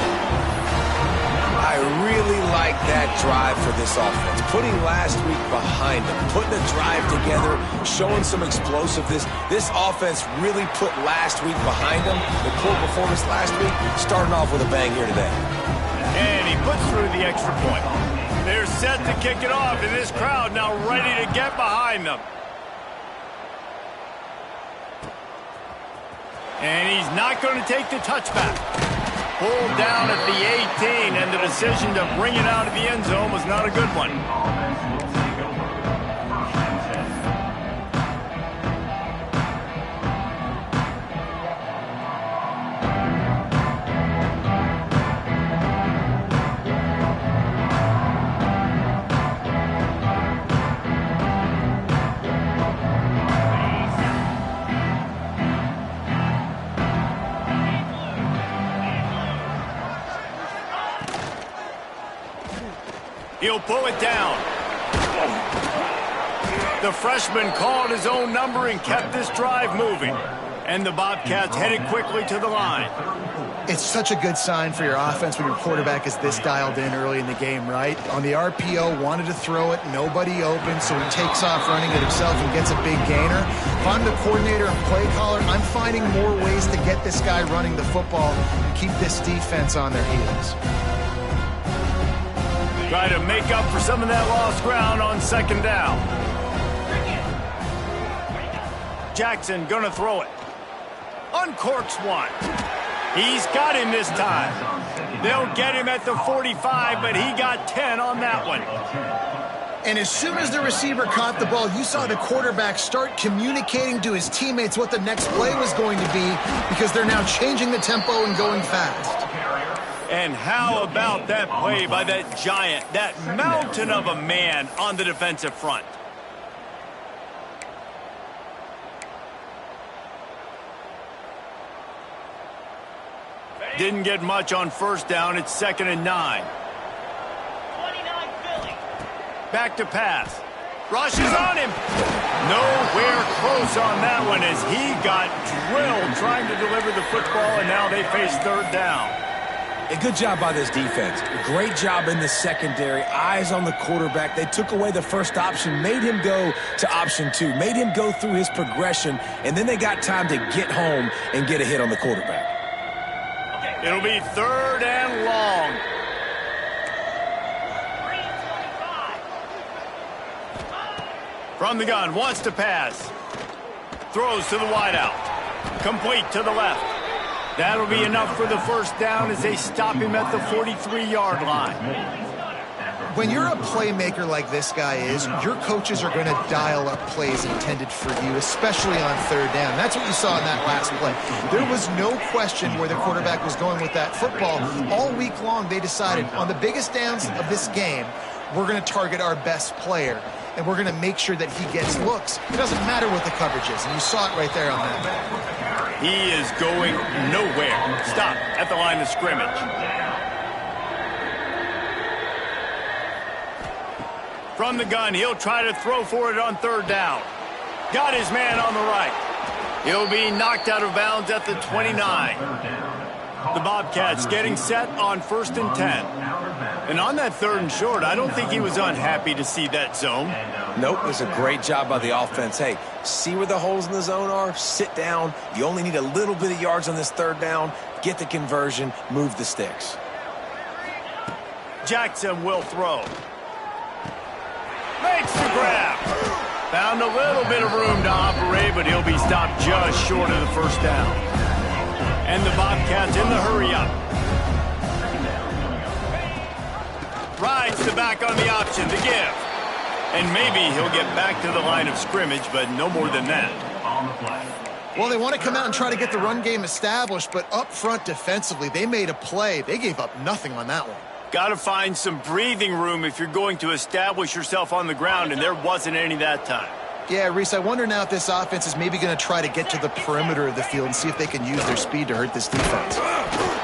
I really like that drive for this offense. Putting last week behind them, putting a drive together, showing some explosiveness. This offense really put last week behind them. The poor performance last week, starting off with a bang here today. And he puts through the extra point. They're set to kick it off, and this crowd now ready to get behind them. And he's not going to take the touchback. Pulled down at the 18, and the decision to bring it out of the end zone was not a good one. He'll pull it down. The freshman called his own number and kept this drive moving. And the Bobcats headed quickly to the line. It's such a good sign for your offense when your quarterback is this dialed in early in the game, right? On the RPO, wanted to throw it, nobody open, so he takes off running it himself and gets a big gainer. If I'm the coordinator and play caller, I'm finding more ways to get this guy running the football and keep this defense on their heels. Try to make up for some of that lost ground on second down. Jackson gonna throw it. Uncorks one. He's got him this time. They'll get him at the 45, but he got 10 on that one. And as soon as the receiver caught the ball, you saw the quarterback start communicating to his teammates what the next play was going to be because they're now changing the tempo and going fast. And how about that play by that giant, that mountain of a man on the defensive front? Didn't get much on first down. It's 2nd and 9. 29 Philly. Back to pass. Rushes on him. Nowhere close on that one as he got drilled trying to deliver the football, and now they face third down. A good job by this defense. Great job in the secondary. Eyes on the quarterback. They took away the first option, made him go to option 2, made him go through his progression, and then they got time to get home and get a hit on the quarterback. It'll be 3rd and long. 3:25. From the gun, wants to pass. Throws to the wideout. Complete to the left. That'll be enough for the first down as they stop him at the 43-yard line. When you're a playmaker like this guy is, your coaches are going to dial up plays intended for you, especially on third down. That's what you saw in that last play. There was no question where the quarterback was going with that football. All week long, they decided on the biggest downs of this game, we're going to target our best player, and we're going to make sure that he gets looks. It doesn't matter what the coverage is, and you saw it right there on that. He is going nowhere. Stop at the line of scrimmage. From the gun, he'll try to throw for it on third down. Got his man on the right. He'll be knocked out of bounds at the 29. The Bobcats getting set on 1st and 10. And on that 3rd and short, I don't think he was unhappy to see that zone. Nope, it was a great job by the offense. Hey, see where the holes in the zone are? Sit down. You only need a little bit of yards on this 3rd down. Get the conversion. Move the sticks. Jackson will throw. Makes the grab. Found a little bit of room to operate, but he'll be stopped just short of the first down. And the Bobcats in the hurry-up. Rides the back on the option to give. And maybe he'll get back to the line of scrimmage, but no more than that. Well, they want to come out and try to get the run game established, but up front defensively, they made a play. They gave up nothing on that one. Got to find some breathing room if you're going to establish yourself on the ground, and there wasn't any that time. Yeah, Reese, I wonder now if this offense is maybe going to try to get to the perimeter of the field and see if they can use their speed to hurt this defense.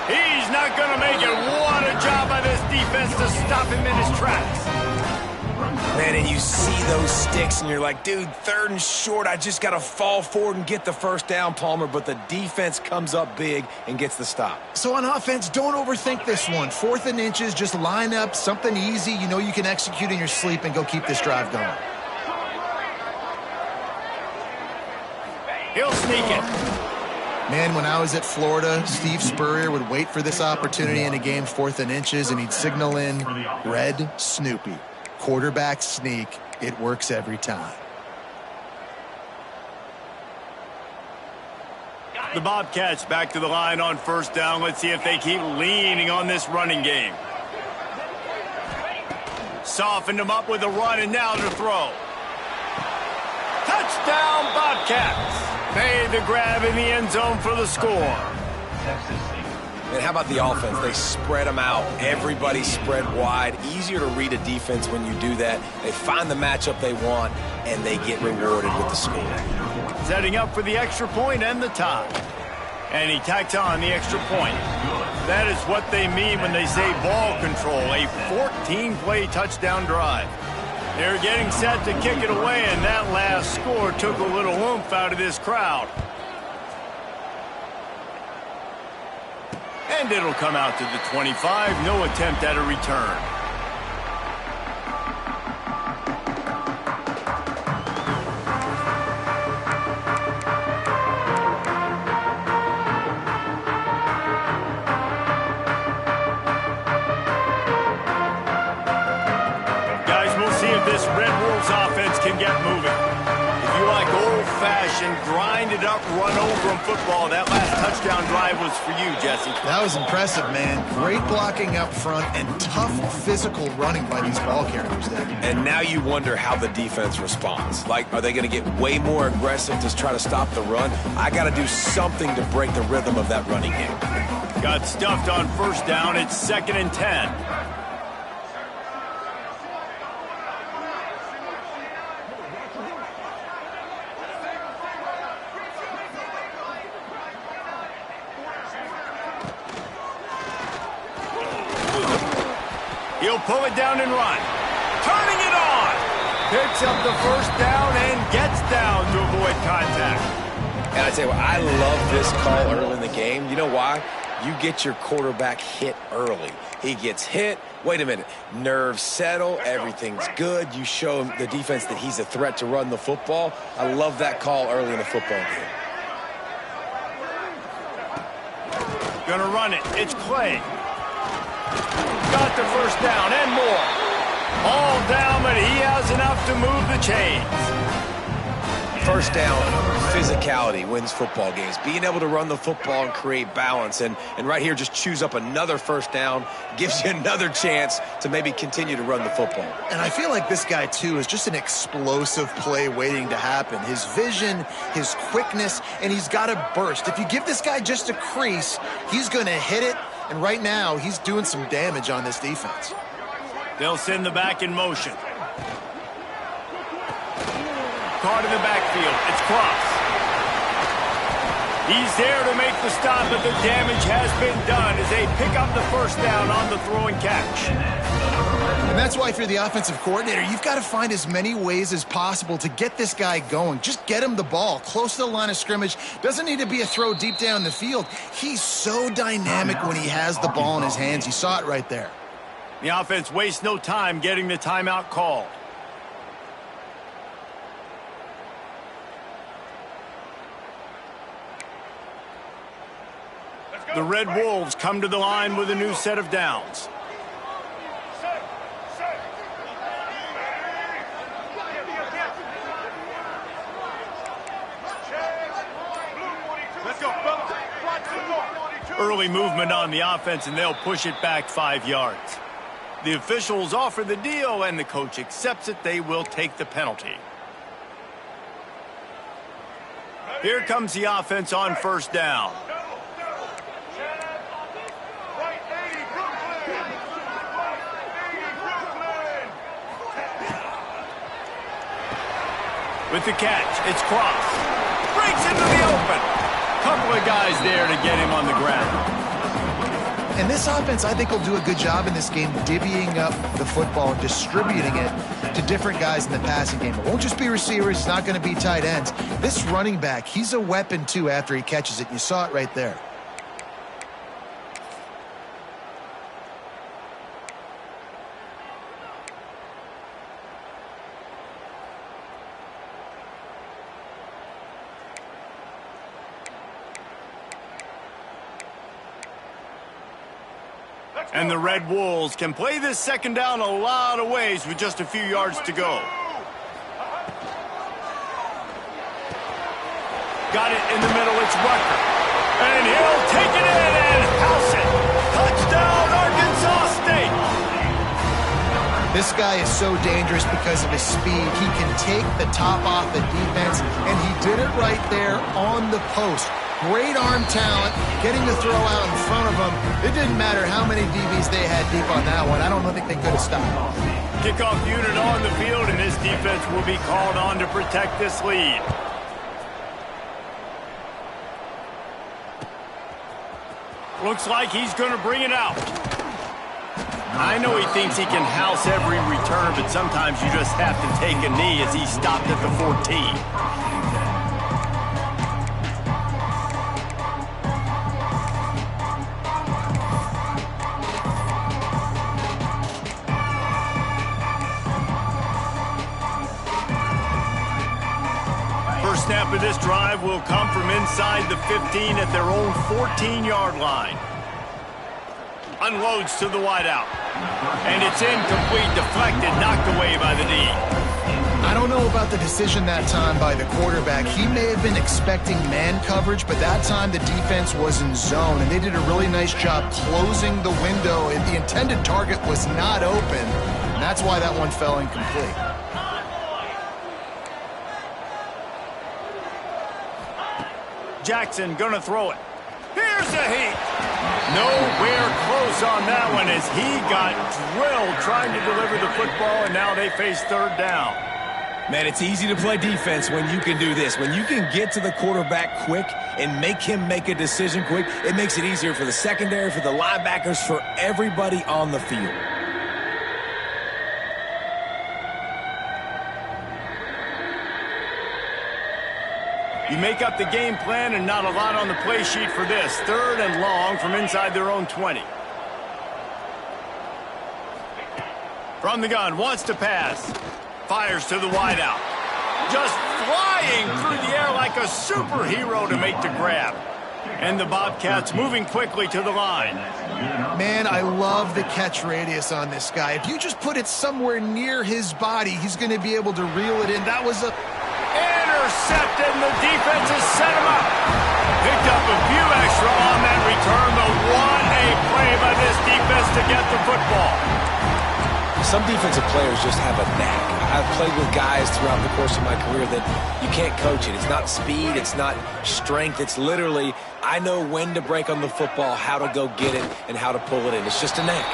He's not going to make it. What a job by this defense to stop him in his tracks. Man, and you see those sticks, and you're like, dude, 3rd and short, I just got to fall forward and get the first down, Palmer, but the defense comes up big and gets the stop. So on offense, don't overthink this one. 4th and inches, just line up, something easy you know you can execute in your sleep and go keep this drive going. He'll sneak it. Man, when I was at Florida, Steve Spurrier would wait for this opportunity in a game 4th and inches, and he'd signal in Red Snoopy. Quarterback sneak. It works every time. The Bobcats back to the line on first down. Let's see if they keep leaning on this running game. Softened them up with a run, and now to throw. Touchdown, Bobcats. Made the grab in the end zone for the score. And how about the offense? They spread them out. Everybody spread wide. Easier to read a defense when you do that. They find the matchup they want, and they get rewarded with the score. Setting up for the extra point and the tie. And he tacks on the extra point. That is what they mean when they say ball control, a 14-play touchdown drive. They're getting set to kick it away, and that last score took a little oomph out of this crowd. And it'll come out to the 25. No attempt at a return. Guys, we'll see if this Red Wolves offense can get moving. If you like old-fashioned, grinded-up, run-over-'em football, that last touchdown drive was for you, Jesse. That was impressive, man. Great blocking up front and tough physical running by these ball carriers there. And now you wonder how the defense responds. Like, are they going to get way more aggressive to try to stop the run? I got to do something to break the rhythm of that running game. Got stuffed on first down. It's 2nd and 10. He'll pull it down and run. Turning it on. Picks up the first down and gets down to avoid contact. And I tell you what, I love this call early in the game. You know why? You get your quarterback hit early. He gets hit. Wait a minute. Nerves settle. Everything's good. You show the defense that he's a threat to run the football. I love that call early in the football game. Gonna run it. It's Clay. Got the first down and more. All down, but he has enough to move the chains. First down, physicality wins football games. Being able to run the football and create balance. And right here, just choose up another first down. Gives you another chance to maybe continue to run the football. And I feel like this guy, too, is just an explosive play waiting to happen. His vision, his quickness, and he's got a burst. If you give this guy just a crease, he's going to hit it. And right now, he's doing some damage on this defense. They'll send the back in motion. Caught in the backfield. It's Cross. He's there to make the stop, but the damage has been done as they pick up the first down on the throw and catch. And that's why if you're the offensive coordinator, you've got to find as many ways as possible to get this guy going. Just get him the ball close to the line of scrimmage. Doesn't need to be a throw deep down the field. He's so dynamic when he has the ball in his hands. You saw it right there. The offense wastes no time getting the timeout called. The Red Wolves come to the line with a new set of downs. Early movement on the offense, and they'll push it back 5 yards. The officials offer the deal, and the coach accepts it. They will take the penalty. Here comes the offense on first down. With the catch, it's Cross. Breaks into the open. Couple of guys there to get him on the ground. And this offense, I think, will do a good job in this game divvying up the football and distributing it to different guys in the passing game. It won't just be receivers. It's not going to be tight ends. This running back, he's a weapon, too, after he catches it. You saw it right there. And the Red Wolves can play this second down a lot of ways with just a few yards to go. Got it in the middle, it's Rucker. And he'll take it in and house it. Touchdown, Arkansas State. This guy is so dangerous because of his speed. He can take the top off the defense, and he did it right there on the post. Great arm talent, getting the throw out in front of them. It didn't matter how many DBs they had deep on that one. I don't think they could have stopped. Kickoff unit on the field, and this defense will be called on to protect this lead. Looks like he's going to bring it out. I know he thinks he can house every return, but sometimes you just have to take a knee as he stopped at the 14. First snap of this drive will come from inside the 15 at their own 14-yard line. Unloads to the wideout. And it's incomplete, deflected, knocked away by the D. I don't know about the decision that time by the quarterback. He may have been expecting man coverage, but that time the defense was in zone, and they did a really nice job closing the window. The intended target was not open, and that's why that one fell incomplete. Jackson gonna throw it. Here's a heat. Nowhere close on that one as he got drilled trying to deliver the football, and now they face third down. Man, it's easy to play defense when you can do this. When you can get to the quarterback quick and make him make a decision quick, it makes it easier for the secondary, for the linebackers, for everybody on the field. You make up the game plan and not a lot on the play sheet for this. Third and long from inside their own 20. From the gun, wants to pass. Fires to the wideout. Just flying through the air like a superhero to make the grab. And the Bobcats moving quickly to the line. Man, I love the catch radius on this guy. If you just put it somewhere near his body, he's going to be able to reel it in. That was a... intercepted, and the defense has set him up. Picked up a few extra on that return, but what a play by this defense to get the football. Some defensive players just have a knack. I've played with guys throughout the course of my career that you can't coach it. It's not speed, it's not strength. It's literally, I know when to break on the football, how to go get it, and how to pull it in. It's just a knack.